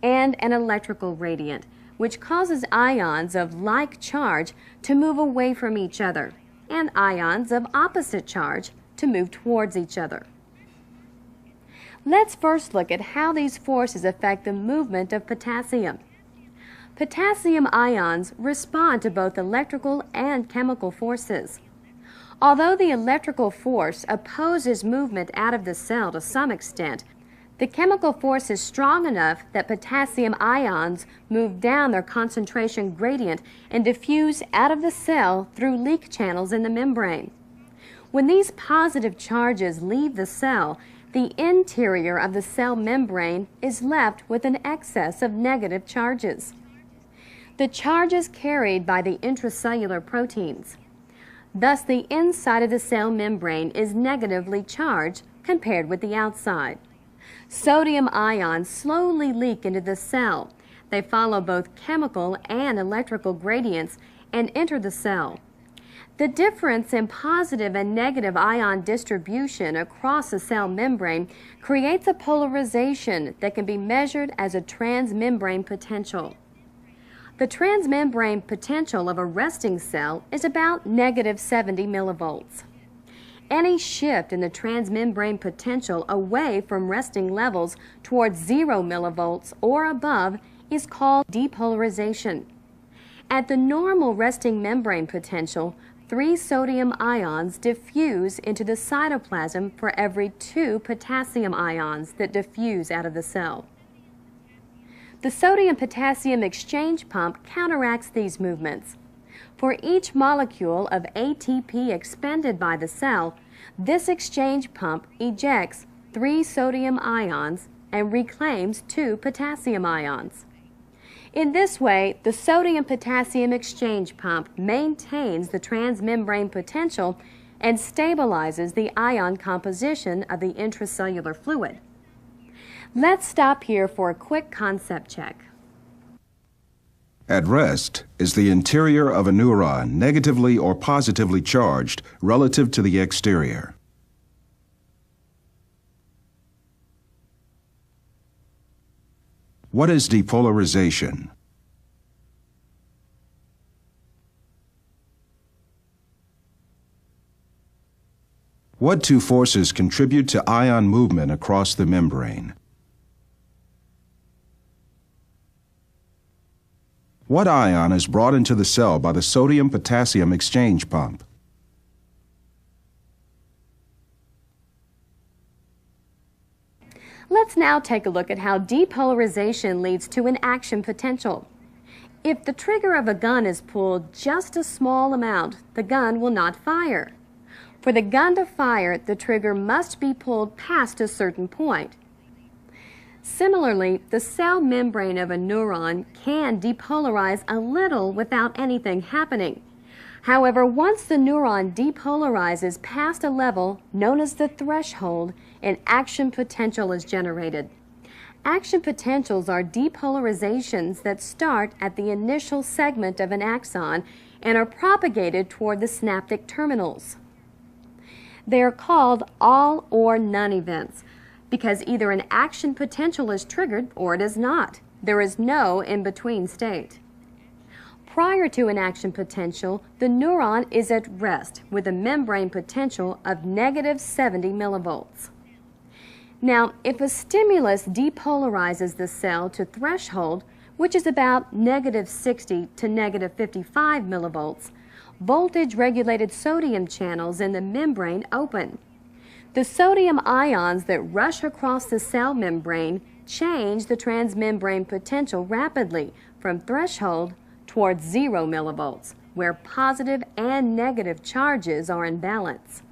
and an electrical gradient, which causes ions of like charge to move away from each other, and ions of opposite charge to move towards each other. Let's first look at how these forces affect the movement of potassium. Potassium ions respond to both electrical and chemical forces. Although the electrical force opposes movement out of the cell to some extent, The chemical force is strong enough that potassium ions move down their concentration gradient and diffuse out of the cell through leak channels in the membrane. When these positive charges leave the cell, the interior of the cell membrane is left with an excess of negative charges. The charges carried by the intracellular proteins. Thus, the inside of the cell membrane is negatively charged compared with the outside. Sodium ions slowly leak into the cell. They follow both chemical and electrical gradients and enter the cell. The difference in positive and negative ion distribution across the cell membrane creates a polarization that can be measured as a transmembrane potential. The transmembrane potential of a resting cell is about -70 millivolts. Any shift in the transmembrane potential away from resting levels towards 0 millivolts or above is called depolarization. At the normal resting membrane potential, 3 sodium ions diffuse into the cytoplasm for every 2 potassium ions that diffuse out of the cell. The sodium-potassium exchange pump counteracts these movements. For each molecule of ATP expended by the cell, this exchange pump ejects 3 sodium ions and reclaims 2 potassium ions. In this way, the sodium-potassium exchange pump maintains the transmembrane potential and stabilizes the ion composition of the intracellular fluid. Let's stop here for a quick concept check. At rest, is the interior of a neuron negatively or positively charged relative to the exterior? What is depolarization? What 2 forces contribute to ion movement across the membrane? What ion is brought into the cell by the sodium-potassium exchange pump? Let's now take a look at how depolarization leads to an action potential. If the trigger of a gun is pulled just a small amount, the gun will not fire. For the gun to fire, the trigger must be pulled past a certain point. Similarly, the cell membrane of a neuron can depolarize a little without anything happening. However, once the neuron depolarizes past a level known as the threshold, an action potential is generated. Action potentials are depolarizations that start at the initial segment of an axon and are propagated toward the synaptic terminals. They are called all or none events, because either an action potential is triggered or it is not. There is no in-between state. Prior to an action potential, the neuron is at rest with a membrane potential of -70 millivolts. Now, if a stimulus depolarizes the cell to threshold, which is about -60 to -55 millivolts, voltage-regulated sodium channels in the membrane open. The sodium ions that rush across the cell membrane change the transmembrane potential rapidly from threshold towards 0 millivolts, where positive and negative charges are in balance.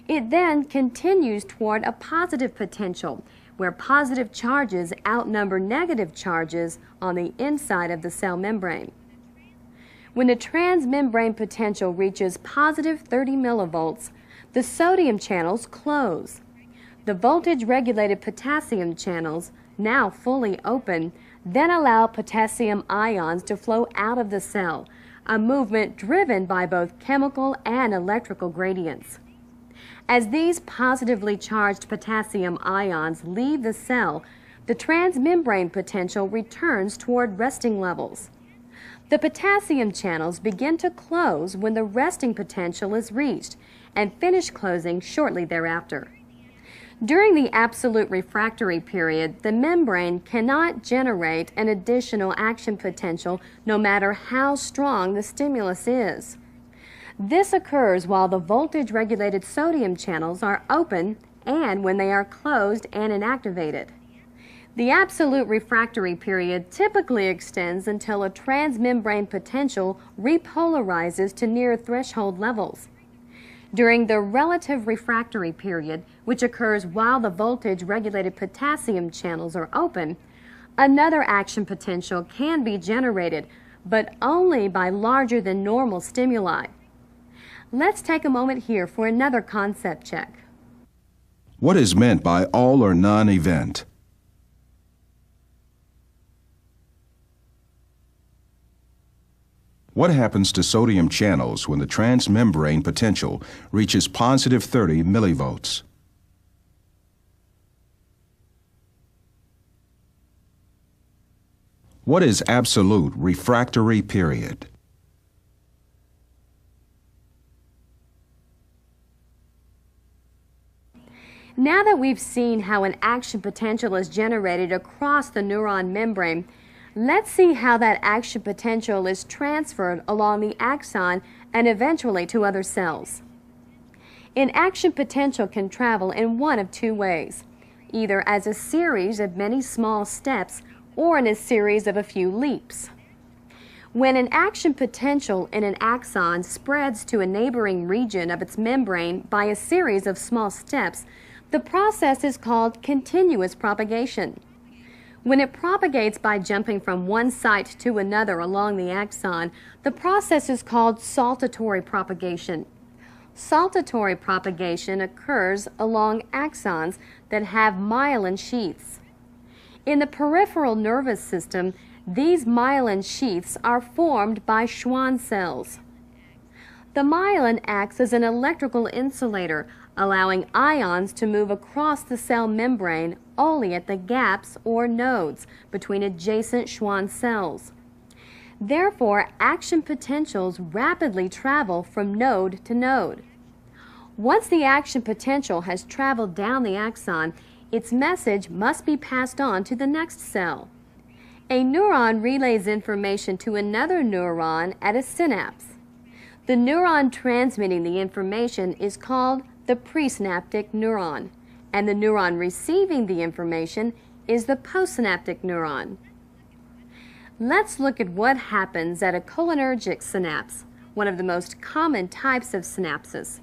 It then continues toward a positive potential, where positive charges outnumber negative charges on the inside of the cell membrane. When the transmembrane potential reaches positive 30 millivolts, the sodium channels close. The voltage-regulated potassium channels, now fully open, then allow potassium ions to flow out of the cell, a movement driven by both chemical and electrical gradients. As these positively charged potassium ions leave the cell, the transmembrane potential returns toward resting levels. The potassium channels begin to close when the resting potential is reached and finish closing shortly thereafter. During the absolute refractory period, the membrane cannot generate an additional action potential no matter how strong the stimulus is. This occurs while the voltage-regulated sodium channels are open and when they are closed and inactivated. The absolute refractory period typically extends until a transmembrane potential repolarizes to near threshold levels. During the relative refractory period, which occurs while the voltage-regulated potassium channels are open, another action potential can be generated, but only by larger than normal stimuli. Let's take a moment here for another concept check. What is meant by all or none event? What happens to sodium channels when the transmembrane potential reaches positive 30 millivolts? What is absolute refractory period? Now that we've seen how an action potential is generated across the neuron membrane, let's see how that action potential is transferred along the axon and eventually to other cells. An action potential can travel in one of two ways, either as a series of many small steps or in a series of a few leaps. When an action potential in an axon spreads to a neighboring region of its membrane by a series of small steps, the process is called continuous propagation. When it propagates by jumping from one site to another along the axon, the process is called saltatory propagation. Saltatory propagation occurs along axons that have myelin sheaths. In the peripheral nervous system, these myelin sheaths are formed by Schwann cells. The myelin acts as an electrical insulator, allowing ions to move across the cell membrane only at the gaps or nodes between adjacent Schwann cells. Therefore, action potentials rapidly travel from node to node. Once the action potential has traveled down the axon, its message must be passed on to the next cell. A neuron relays information to another neuron at a synapse. The neuron transmitting the information is called the presynaptic neuron, and the neuron receiving the information is the postsynaptic neuron. Let's look at what happens at a cholinergic synapse, one of the most common types of synapses.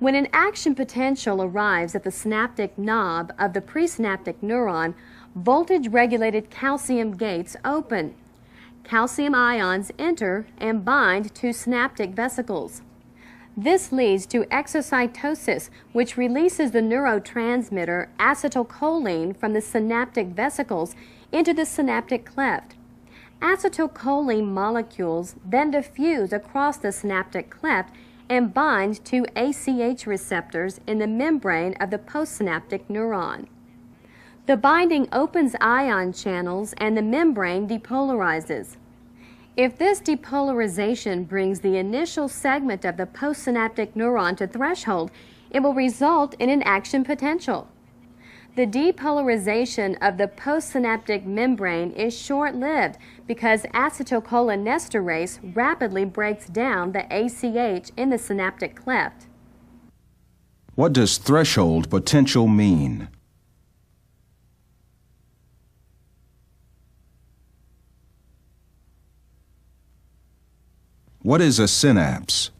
When an action potential arrives at the synaptic knob of the presynaptic neuron, voltage-regulated calcium gates open. Calcium ions enter and bind to synaptic vesicles. This leads to exocytosis, which releases the neurotransmitter acetylcholine from the synaptic vesicles into the synaptic cleft. Acetylcholine molecules then diffuse across the synaptic cleft and bind to ACH receptors in the membrane of the postsynaptic neuron. The binding opens ion channels and the membrane depolarizes. If this depolarization brings the initial segment of the postsynaptic neuron to threshold, it will result in an action potential. The depolarization of the postsynaptic membrane is short-lived because acetylcholinesterase rapidly breaks down the ACH in the synaptic cleft. What does threshold potential mean? What is a synapse?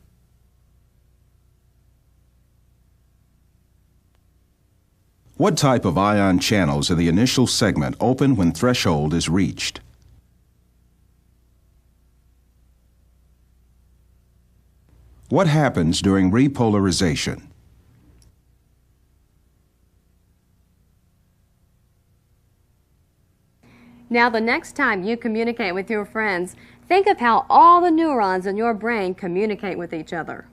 What type of ion channels in the initial segment open when threshold is reached? What happens during repolarization? Now, the next time you communicate with your friends, think of how all the neurons in your brain communicate with each other.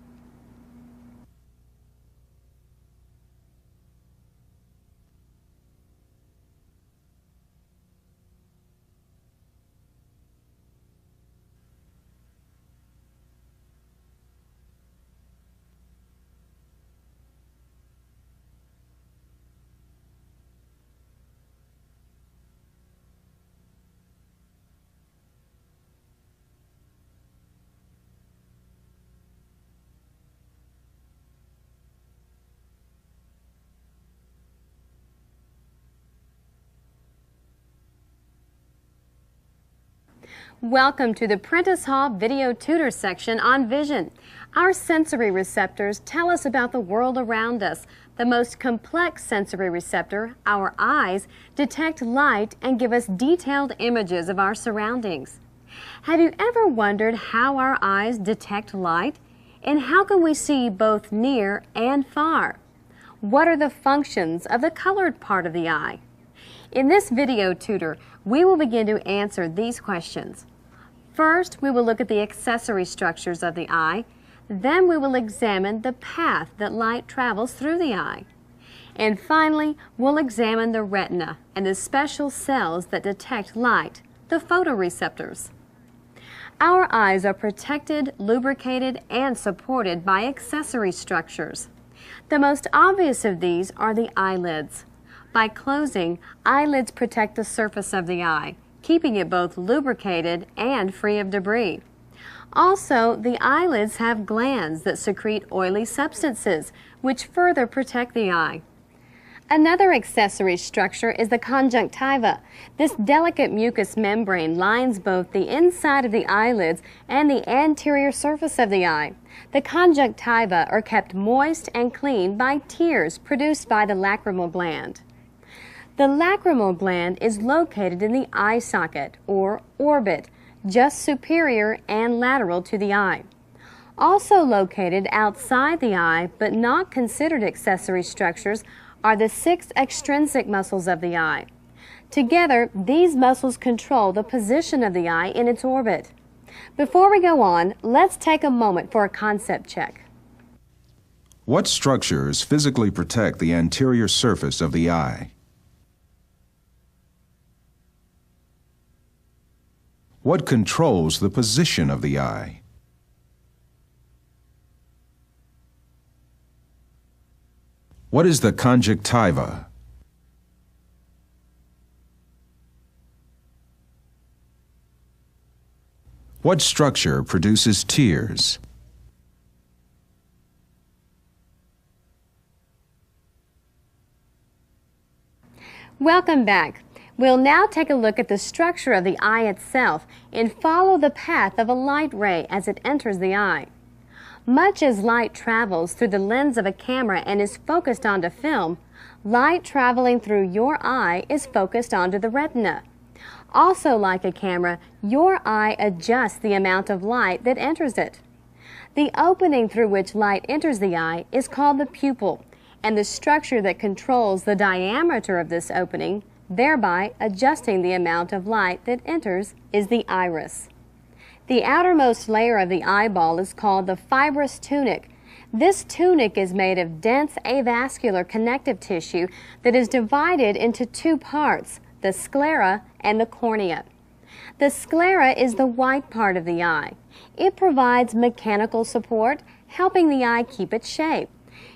Welcome to the Prentice Hall Video Tutor section on vision. Our sensory receptors tell us about the world around us. The most complex sensory receptor, our eyes, detect light and give us detailed images of our surroundings. Have you ever wondered how our eyes detect light? And how can we see both near and far? What are the functions of the colored part of the eye? In this video tutor, we will begin to answer these questions. First, we will look at the accessory structures of the eye. Then we will examine the path that light travels through the eye. And finally, we'll examine the retina and the special cells that detect light, the photoreceptors. Our eyes are protected, lubricated, and supported by accessory structures. The most obvious of these are the eyelids. By closing, eyelids protect the surface of the eye, keeping it both lubricated and free of debris. Also, the eyelids have glands that secrete oily substances, which further protect the eye. Another accessory structure is the conjunctiva. This delicate mucous membrane lines both the inside of the eyelids and the anterior surface of the eye. The conjunctiva are kept moist and clean by tears produced by the lacrimal gland. The lacrimal gland is located in the eye socket, or orbit, just superior and lateral to the eye. Also located outside the eye, but not considered accessory structures, are the 6 extrinsic muscles of the eye. Together, these muscles control the position of the eye in its orbit. Before we go on, let's take a moment for a concept check. What structures physically protect the anterior surface of the eye? What controls the position of the eye? What is the conjunctiva? What structure produces tears? Welcome back. We'll now take a look at the structure of the eye itself and follow the path of a light ray as it enters the eye. Much as light travels through the lens of a camera and is focused onto film, light traveling through your eye is focused onto the retina. Also, like a camera, your eye adjusts the amount of light that enters it. The opening through which light enters the eye is called the pupil, and the structure that controls the diameter of this opening, thereby adjusting the amount of light that enters, is the iris. The outermost layer of the eyeball is called the fibrous tunic. This tunic is made of dense avascular connective tissue that is divided into 2 parts, the sclera and the cornea. The sclera is the white part of the eye. It provides mechanical support, helping the eye keep its shape.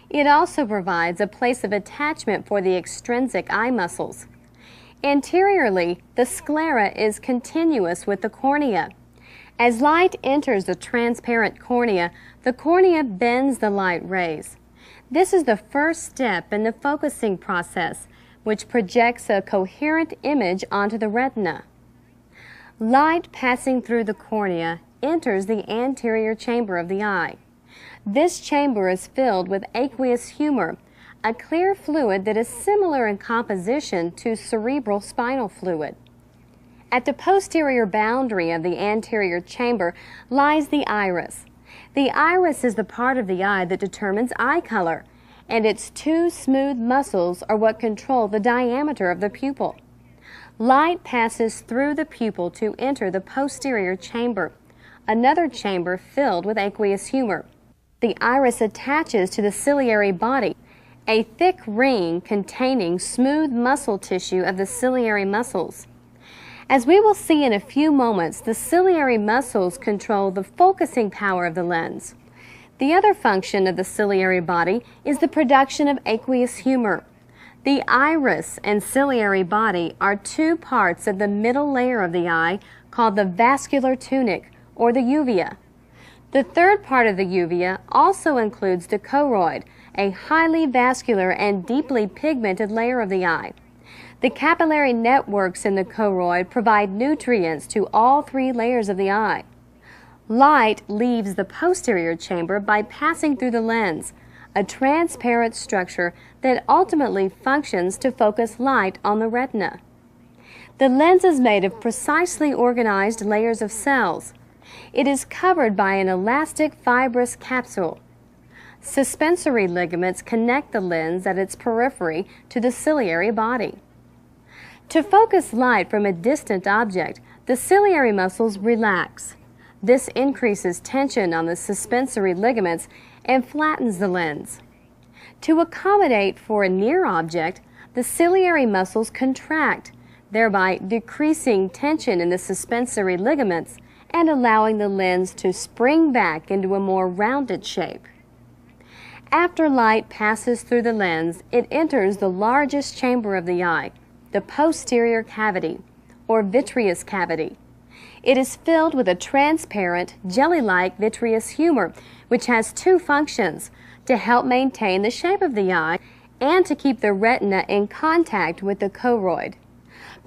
It also provides a place of attachment for the extrinsic eye muscles. Anteriorly, the sclera is continuous with the cornea. As light enters the transparent cornea, the cornea bends the light rays. This is the first step in the focusing process, which projects a coherent image onto the retina. Light passing through the cornea enters the anterior chamber of the eye. This chamber is filled with aqueous humor, a clear fluid that is similar in composition to cerebral spinal fluid. At the posterior boundary of the anterior chamber lies the iris. The iris is the part of the eye that determines eye color, and its 2 smooth muscles are what control the diameter of the pupil. Light passes through the pupil to enter the posterior chamber, another chamber filled with aqueous humor. The iris attaches to the ciliary body, a thick ring containing smooth muscle tissue of the ciliary muscles. As we will see in a few moments, the ciliary muscles control the focusing power of the lens. The other function of the ciliary body is the production of aqueous humor. The iris and ciliary body are 2 parts of the middle layer of the eye called the vascular tunic, or the uvea. The third part of the uvea also includes the choroid, a highly vascular and deeply pigmented layer of the eye. The capillary networks in the choroid provide nutrients to all three layers of the eye. Light leaves the posterior chamber by passing through the lens, a transparent structure that ultimately functions to focus light on the retina. The lens is made of precisely organized layers of cells. It is covered by an elastic fibrous capsule. Suspensory ligaments connect the lens at its periphery to the ciliary body. To focus light from a distant object, the ciliary muscles relax. This increases tension on the suspensory ligaments and flattens the lens. To accommodate for a near object, the ciliary muscles contract, thereby decreasing tension in the suspensory ligaments and allowing the lens to spring back into a more rounded shape. After light passes through the lens, it enters the largest chamber of the eye, the posterior cavity, or vitreous cavity. It is filled with a transparent, jelly-like vitreous humor, which has two functions: to help maintain the shape of the eye and to keep the retina in contact with the choroid.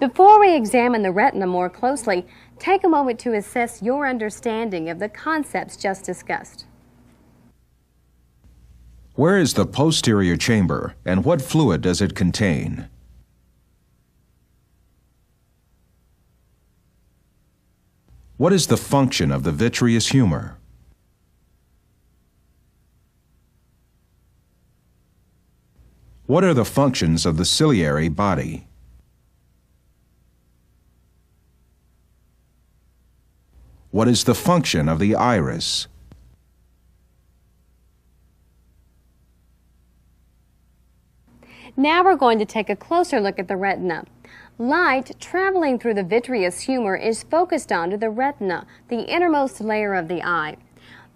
Before we examine the retina more closely, take a moment to assess your understanding of the concepts just discussed. Where is the posterior chamber, and what fluid does it contain? What is the function of the vitreous humor? What are the functions of the ciliary body? What is the function of the iris? Now we're going to take a closer look at the retina. Light traveling through the vitreous humor is focused onto the retina, the innermost layer of the eye.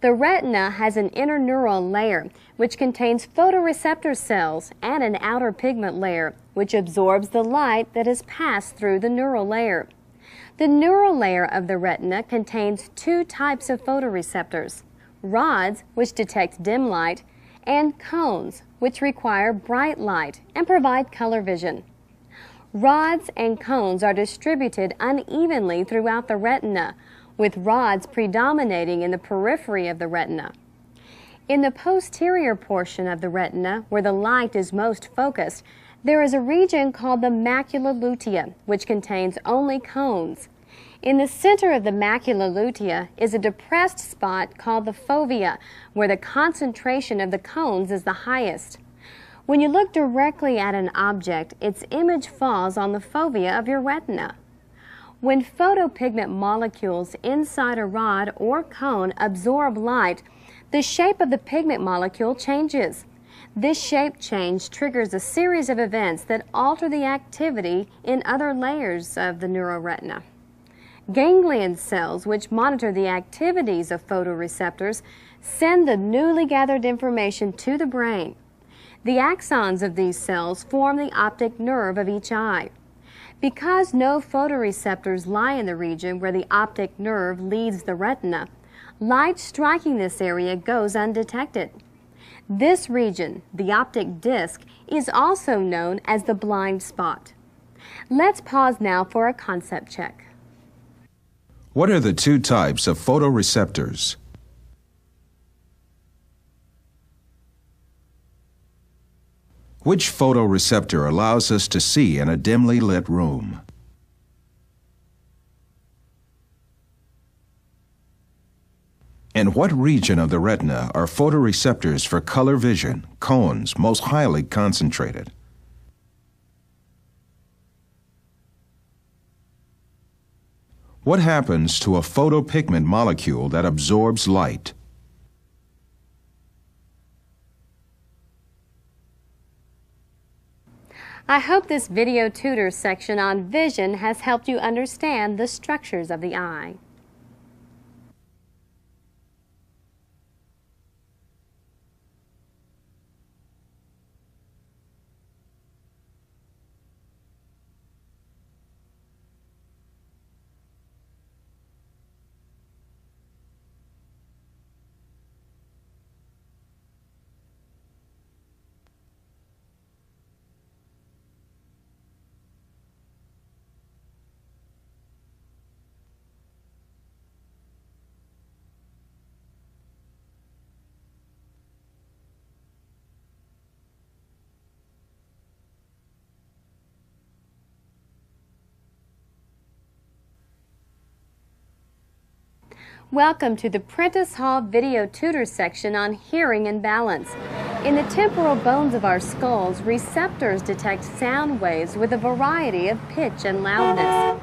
The retina has an interneural layer, which contains photoreceptor cells, and an outer pigment layer, which absorbs the light that has passed through the neural layer. The neural layer of the retina contains two types of photoreceptors: rods, which detect dim light, and cones, which require bright light and provide color vision. Rods and cones are distributed unevenly throughout the retina, with rods predominating in the periphery of the retina. In the posterior portion of the retina, where the light is most focused, there is a region called the macula lutea, which contains only cones. In the center of the macula lutea is a depressed spot called the fovea, where the concentration of the cones is the highest. When you look directly at an object, its image falls on the fovea of your retina. When photopigment molecules inside a rod or cone absorb light, the shape of the pigment molecule changes. This shape change triggers a series of events that alter the activity in other layers of the neuroretina. Ganglion cells, which monitor the activities of photoreceptors, send the newly gathered information to the brain. The axons of these cells form the optic nerve of each eye. Because no photoreceptors lie in the region where the optic nerve leads the retina, light striking this area goes undetected. This region, the optic disc, is also known as the blind spot. Let's pause now for a concept check. What are the two types of photoreceptors? Which photoreceptor allows us to see in a dimly lit room? In what region of the retina are photoreceptors for color vision, cones, most highly concentrated? What happens to a photopigment molecule that absorbs light? I hope this video tutor section on vision has helped you understand the structures of the eye. Welcome to the Prentice Hall Video Tutor section on hearing and balance. In the temporal bones of our skulls, receptors detect sound waves with a variety of pitch and loudness.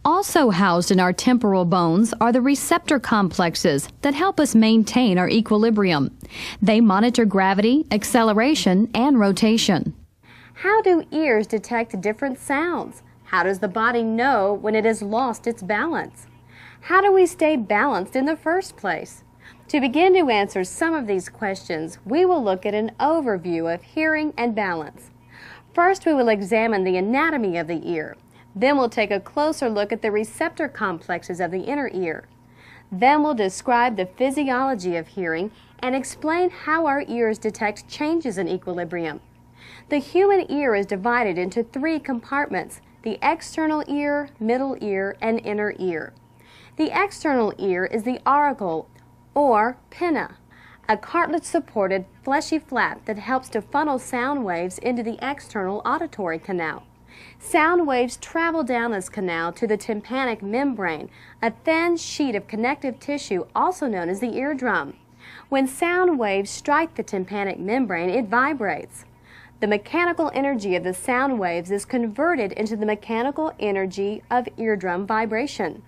Also housed in our temporal bones are the receptor complexes that help us maintain our equilibrium. They monitor gravity, acceleration, and rotation. How do ears detect different sounds? How does the body know when it has lost its balance? How do we stay balanced in the first place? To begin to answer some of these questions, we will look at an overview of hearing and balance. First, we will examine the anatomy of the ear. Then we'll take a closer look at the receptor complexes of the inner ear. Then we'll describe the physiology of hearing and explain how our ears detect changes in equilibrium. The human ear is divided into 3 compartments: the external ear, middle ear, and inner ear. The external ear is the auricle, or pinna, a cartilage-supported fleshy flap that helps to funnel sound waves into the external auditory canal. Sound waves travel down this canal to the tympanic membrane, a thin sheet of connective tissue also known as the eardrum. When sound waves strike the tympanic membrane, it vibrates. The mechanical energy of the sound waves is converted into the mechanical energy of eardrum vibration.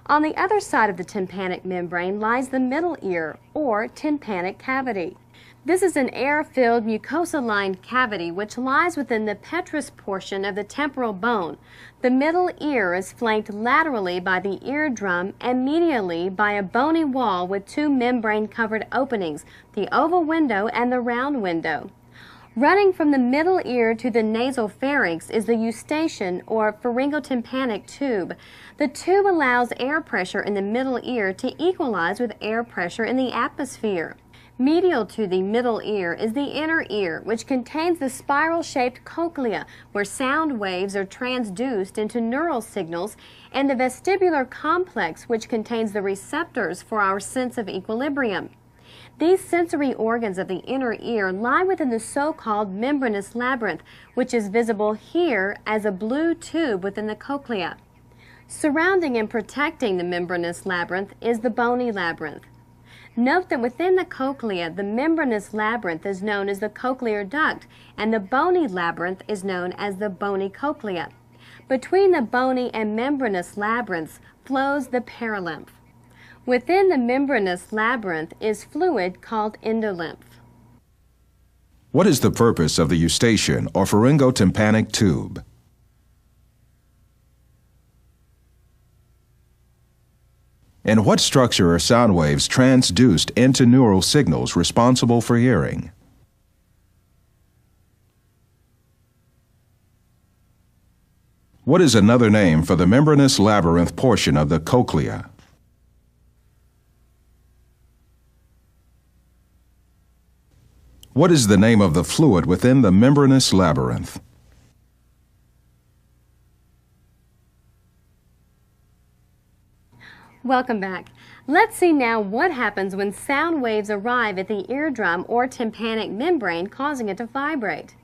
On the other side of the tympanic membrane lies the middle ear, or tympanic cavity. This is an air-filled mucosa-lined cavity which lies within the petrous portion of the temporal bone. The middle ear is flanked laterally by the eardrum and medially by a bony wall with 2 membrane-covered openings, the oval window and the round window. Running from the middle ear to the nasal pharynx is the eustachian or pharyngotympanic tube. The tube allows air pressure in the middle ear to equalize with air pressure in the atmosphere. Medial to the middle ear is the inner ear, which contains the spiral-shaped cochlea, where sound waves are transduced into neural signals, and the vestibular complex, which contains the receptors for our sense of equilibrium. These sensory organs of the inner ear lie within the so-called membranous labyrinth, which is visible here as a blue tube within the cochlea. Surrounding and protecting the membranous labyrinth is the bony labyrinth. Note that within the cochlea, the membranous labyrinth is known as the cochlear duct, and the bony labyrinth is known as the bony cochlea. Between the bony and membranous labyrinths flows the perilymph. Within the membranous labyrinth is fluid called endolymph. What is the purpose of the eustachian or pharyngotympanic tube? In what structure are sound waves transduced into neural signals responsible for hearing? What is another name for the membranous labyrinth portion of the cochlea? What is the name of the fluid within the membranous labyrinth? Welcome back. Let's see now what happens when sound waves arrive at the eardrum or tympanic membrane, causing it to vibrate.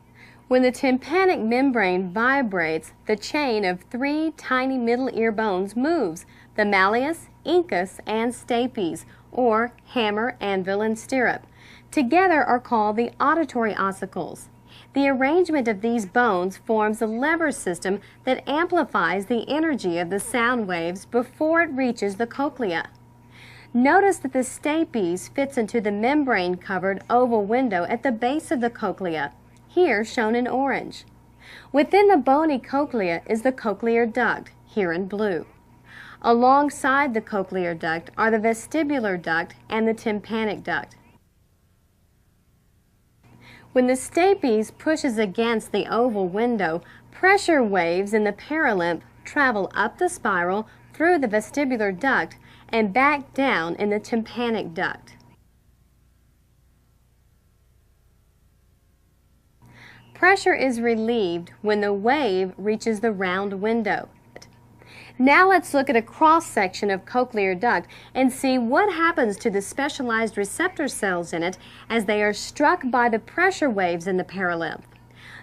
When the tympanic membrane vibrates, the chain of 3 tiny middle ear bones moves: the malleus, incus, and stapes, or hammer, anvil, and stirrup. Together are called the auditory ossicles. The arrangement of these bones forms a lever system that amplifies the energy of the sound waves before it reaches the cochlea. Notice that the stapes fits into the membrane-covered oval window at the base of the cochlea, here shown in orange. Within the bony cochlea is the cochlear duct, here in blue. Alongside the cochlear duct are the vestibular duct and the tympanic duct. When the stapes pushes against the oval window, pressure waves in the perilymph travel up the spiral through the vestibular duct and back down in the tympanic duct. Pressure is relieved when the wave reaches the round window. Now let's look at a cross-section of cochlear duct and see what happens to the specialized receptor cells in it as they are struck by the pressure waves in the perilymph.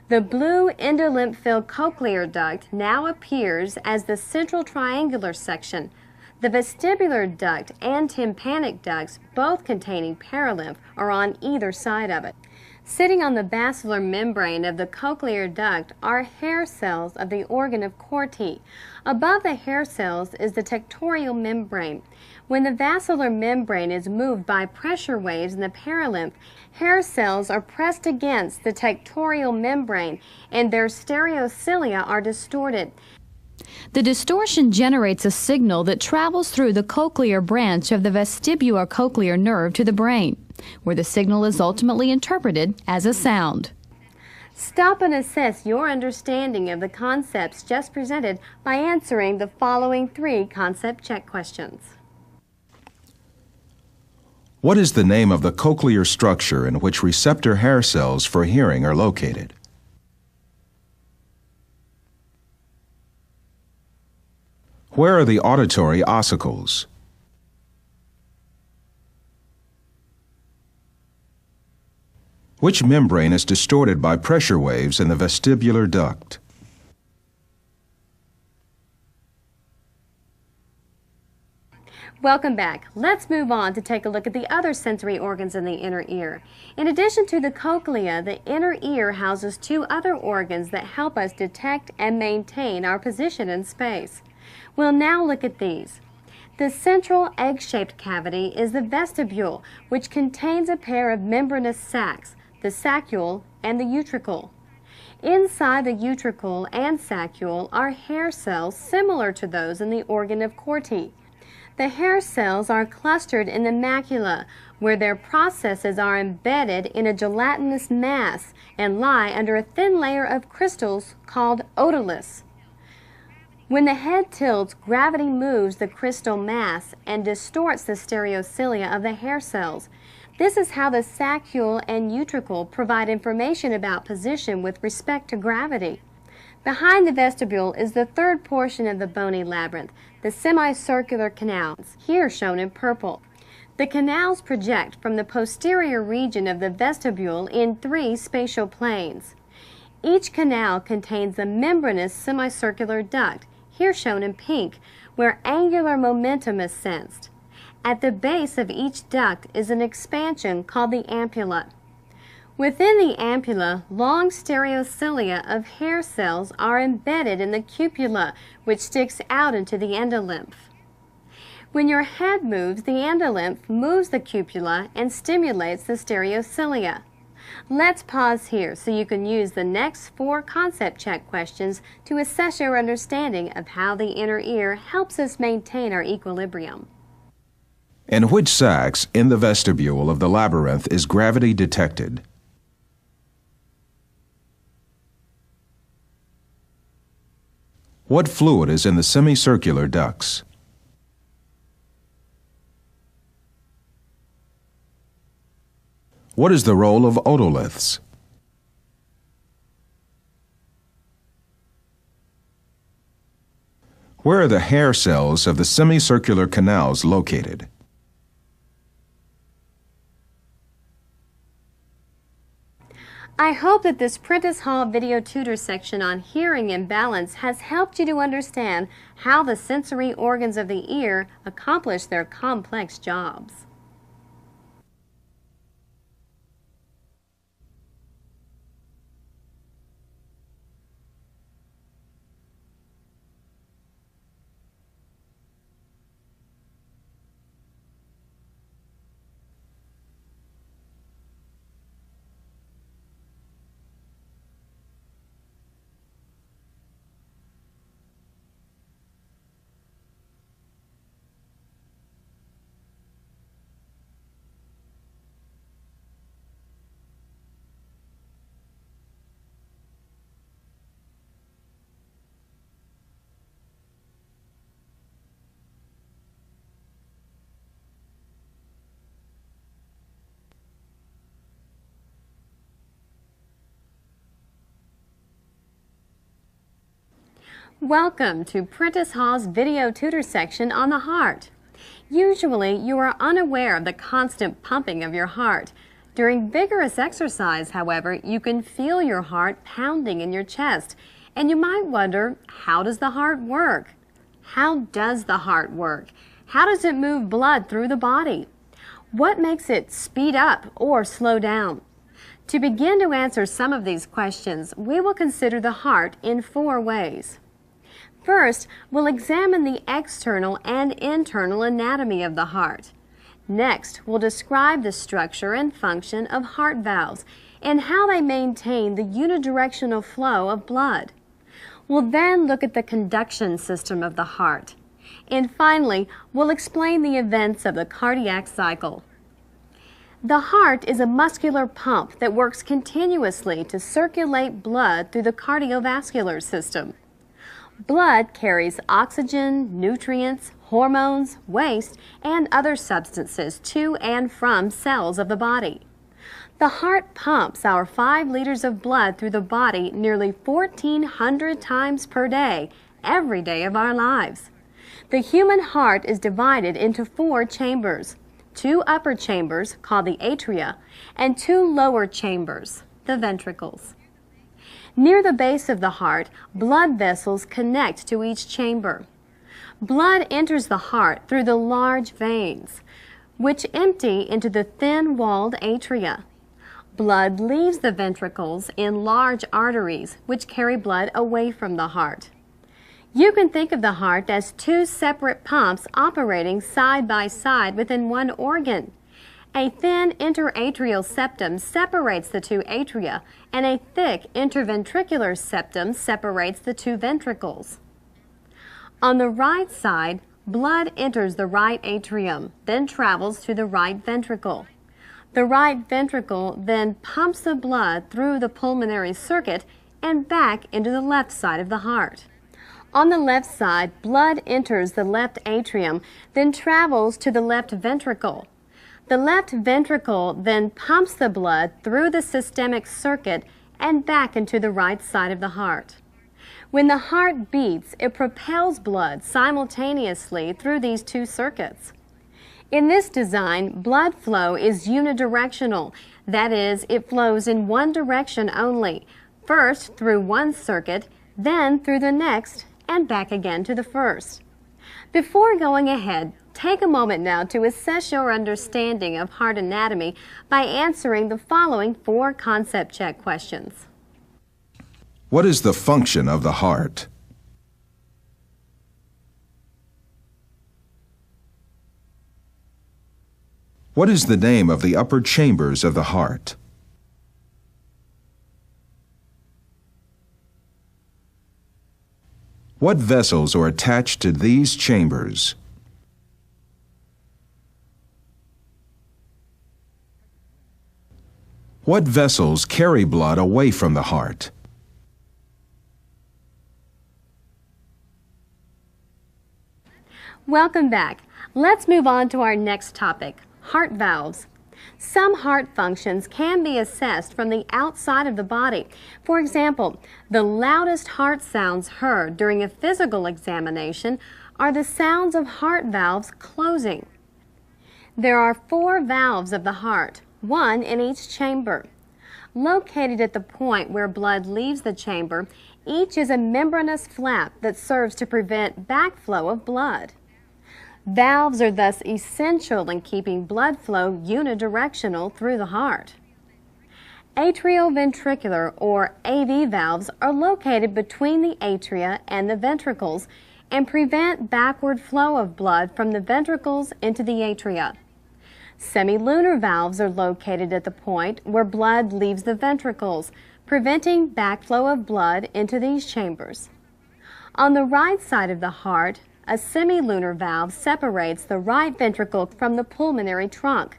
The blue endolymph-filled cochlear duct now appears as the central triangular section. The vestibular duct and tympanic ducts, both containing perilymph, are on either side of it. Sitting on the basilar membrane of the cochlear duct are hair cells of the organ of Corti. Above the hair cells is the tectorial membrane. When the basilar membrane is moved by pressure waves in the perilymph, hair cells are pressed against the tectorial membrane and their stereocilia are distorted. The distortion generates a signal that travels through the cochlear branch of the vestibulocochlear nerve to the brain, where the signal is ultimately interpreted as a sound. Stop and assess your understanding of the concepts just presented by answering the following 3 concept check questions. What is the name of the cochlear structure in which receptor hair cells for hearing are located? Where are the auditory ossicles? Which membrane is distorted by pressure waves in the vestibular duct? Welcome back. Let's move on to take a look at the other sensory organs in the inner ear. In addition to the cochlea, the inner ear houses 2 other organs that help us detect and maintain our position in space. We'll now look at these. The central egg-shaped cavity is the vestibule, which contains a pair of membranous sacs, the saccule and the utricle. Inside the utricle and saccule are hair cells similar to those in the organ of Corti. The hair cells are clustered in the macula, where their processes are embedded in a gelatinous mass and lie under a thin layer of crystals called otoliths. When the head tilts, gravity moves the crystal mass and distorts the stereocilia of the hair cells. This is how the saccule and utricle provide information about position with respect to gravity. Behind the vestibule is the third portion of the bony labyrinth, the semicircular canals, here shown in purple. The canals project from the posterior region of the vestibule in 3 spatial planes. Each canal contains a membranous semicircular duct, here shown in pink, where angular momentum is sensed. At the base of each duct is an expansion called the ampulla. Within the ampulla, long stereocilia of hair cells are embedded in the cupula, which sticks out into the endolymph. When your head moves, the endolymph moves the cupula and stimulates the stereocilia. Let's pause here so you can use the next 4 concept check questions to assess your understanding of how the inner ear helps us maintain our equilibrium. In which sacs in the vestibule of the labyrinth is gravity detected? What fluid is in the semicircular ducts? What is the role of otoliths? Where are the hair cells of the semicircular canals located? I hope that this Prentice Hall video tutor section on hearing and balance has helped you to understand how the sensory organs of the ear accomplish their complex jobs. Welcome to Prentice Hall's video tutor section on the heart. Usually, you are unaware of the constant pumping of your heart. During vigorous exercise, however, you can feel your heart pounding in your chest, and you might wonder, how does the heart work? How does the heart work? How does it move blood through the body? What makes it speed up or slow down? To begin to answer some of these questions, we will consider the heart in 4 ways. First, we'll examine the external and internal anatomy of the heart. Next, we'll describe the structure and function of heart valves and how they maintain the unidirectional flow of blood. We'll then look at the conduction system of the heart. And finally, we'll explain the events of the cardiac cycle. The heart is a muscular pump that works continuously to circulate blood through the cardiovascular system. Blood carries oxygen, nutrients, hormones, waste, and other substances to and from cells of the body. The heart pumps our 5 liters of blood through the body nearly 1,400 times per day, every day of our lives. The human heart is divided into 4 chambers, 2 upper chambers, called the atria, and 2 lower chambers, the ventricles. Near the base of the heart, blood vessels connect to each chamber. Blood enters the heart through the large veins, which empty into the thin-walled atria. Blood leaves the ventricles in large arteries, which carry blood away from the heart. You can think of the heart as 2 separate pumps operating side by side within one organ. A thin interatrial septum separates the 2 atria, and a thick interventricular septum separates the 2 ventricles. On the right side, blood enters the right atrium, then travels to the right ventricle. The right ventricle then pumps the blood through the pulmonary circuit and back into the left side of the heart. On the left side, blood enters the left atrium, then travels to the left ventricle. The left ventricle then pumps the blood through the systemic circuit and back into the right side of the heart. When the heart beats, it propels blood simultaneously through these 2 circuits. In this design, blood flow is unidirectional. That is, it flows in one direction only, first through one circuit, then through the next, and back again to the first. Before going ahead, take a moment now to assess your understanding of heart anatomy by answering the following 4 concept check questions. What is the function of the heart? What is the name of the upper chambers of the heart? What vessels are attached to these chambers? What vessels carry blood away from the heart? Welcome back. Let's move on to our next topic, heart valves. Some heart functions can be assessed from the outside of the body. For example, the loudest heart sounds heard during a physical examination are the sounds of heart valves closing. There are 4 valves of the heart, 1 in each chamber. Located at the point where blood leaves the chamber, each is a membranous flap that serves to prevent backflow of blood. Valves are thus essential in keeping blood flow unidirectional through the heart. Atrioventricular or AV valves are located between the atria and the ventricles and prevent backward flow of blood from the ventricles into the atria. Semilunar valves are located at the point where blood leaves the ventricles, preventing backflow of blood into these chambers. On the right side of the heart, a semilunar valve separates the right ventricle from the pulmonary trunk.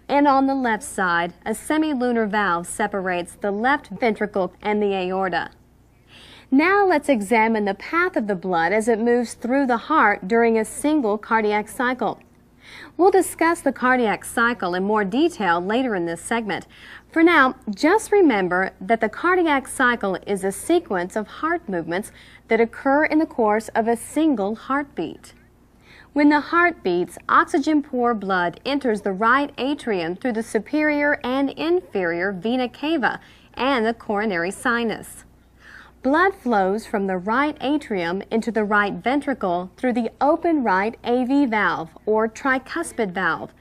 And on the left side, a semilunar valve separates the left ventricle and the aorta. Now let's examine the path of the blood as it moves through the heart during a single cardiac cycle. We'll discuss the cardiac cycle in more detail later in this segment. For now, just remember that the cardiac cycle is a sequence of heart movements that occur in the course of a single heartbeat. When the heart beats, oxygen-poor blood enters the right atrium through the superior and inferior vena cava and the coronary sinus. Blood flows from the right atrium into the right ventricle through the open right AV valve, or tricuspid valve.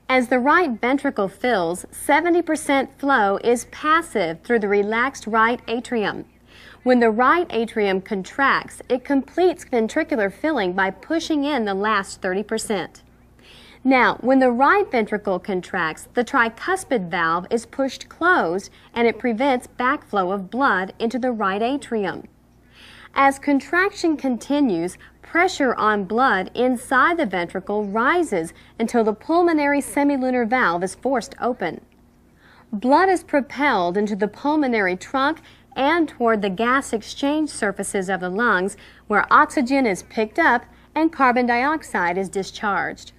As the right ventricle fills, 70% flow is passive through the relaxed right atrium. When the right atrium contracts, it completes ventricular filling by pushing in the last 30%. Now, when the right ventricle contracts, the tricuspid valve is pushed closed and it prevents backflow of blood into the right atrium. As contraction continues, pressure on blood inside the ventricle rises until the pulmonary semilunar valve is forced open. Blood is propelled into the pulmonary trunk and toward the gas exchange surfaces of the lungs, where oxygen is picked up and carbon dioxide is discharged.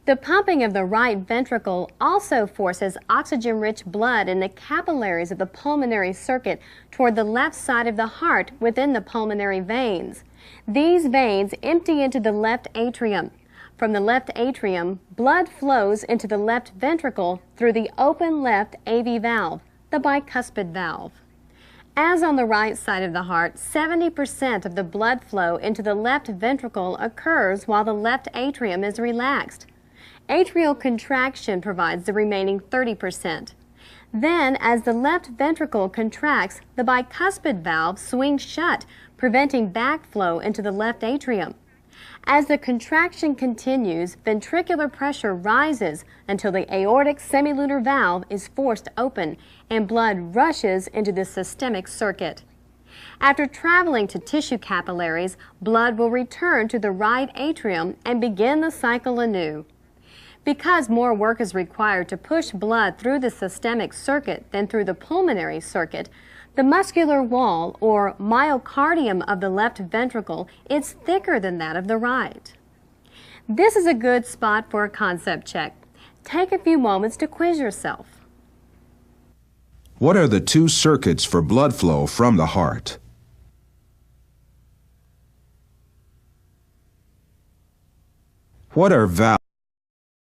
The pumping of the right ventricle also forces oxygen-rich blood in the capillaries of the pulmonary circuit toward the left side of the heart within the pulmonary veins. These veins empty into the left atrium. From the left atrium, blood flows into the left ventricle through the open left AV valve, the bicuspid valve. As on the right side of the heart, 70% of the blood flow into the left ventricle occurs while the left atrium is relaxed. Atrial contraction provides the remaining 30%. Then, as the left ventricle contracts, the bicuspid valve swings shut, preventing backflow into the left atrium. As the contraction continues, ventricular pressure rises until the aortic semilunar valve is forced open and blood rushes into the systemic circuit. After traveling to tissue capillaries, blood will return to the right atrium and begin the cycle anew. Because more work is required to push blood through the systemic circuit than through the pulmonary circuit, the muscular wall, or myocardium of the left ventricle, is thicker than that of the right. This is a good spot for a concept check. Take a few moments to quiz yourself. What are the two circuits for blood flow from the heart? What are valves?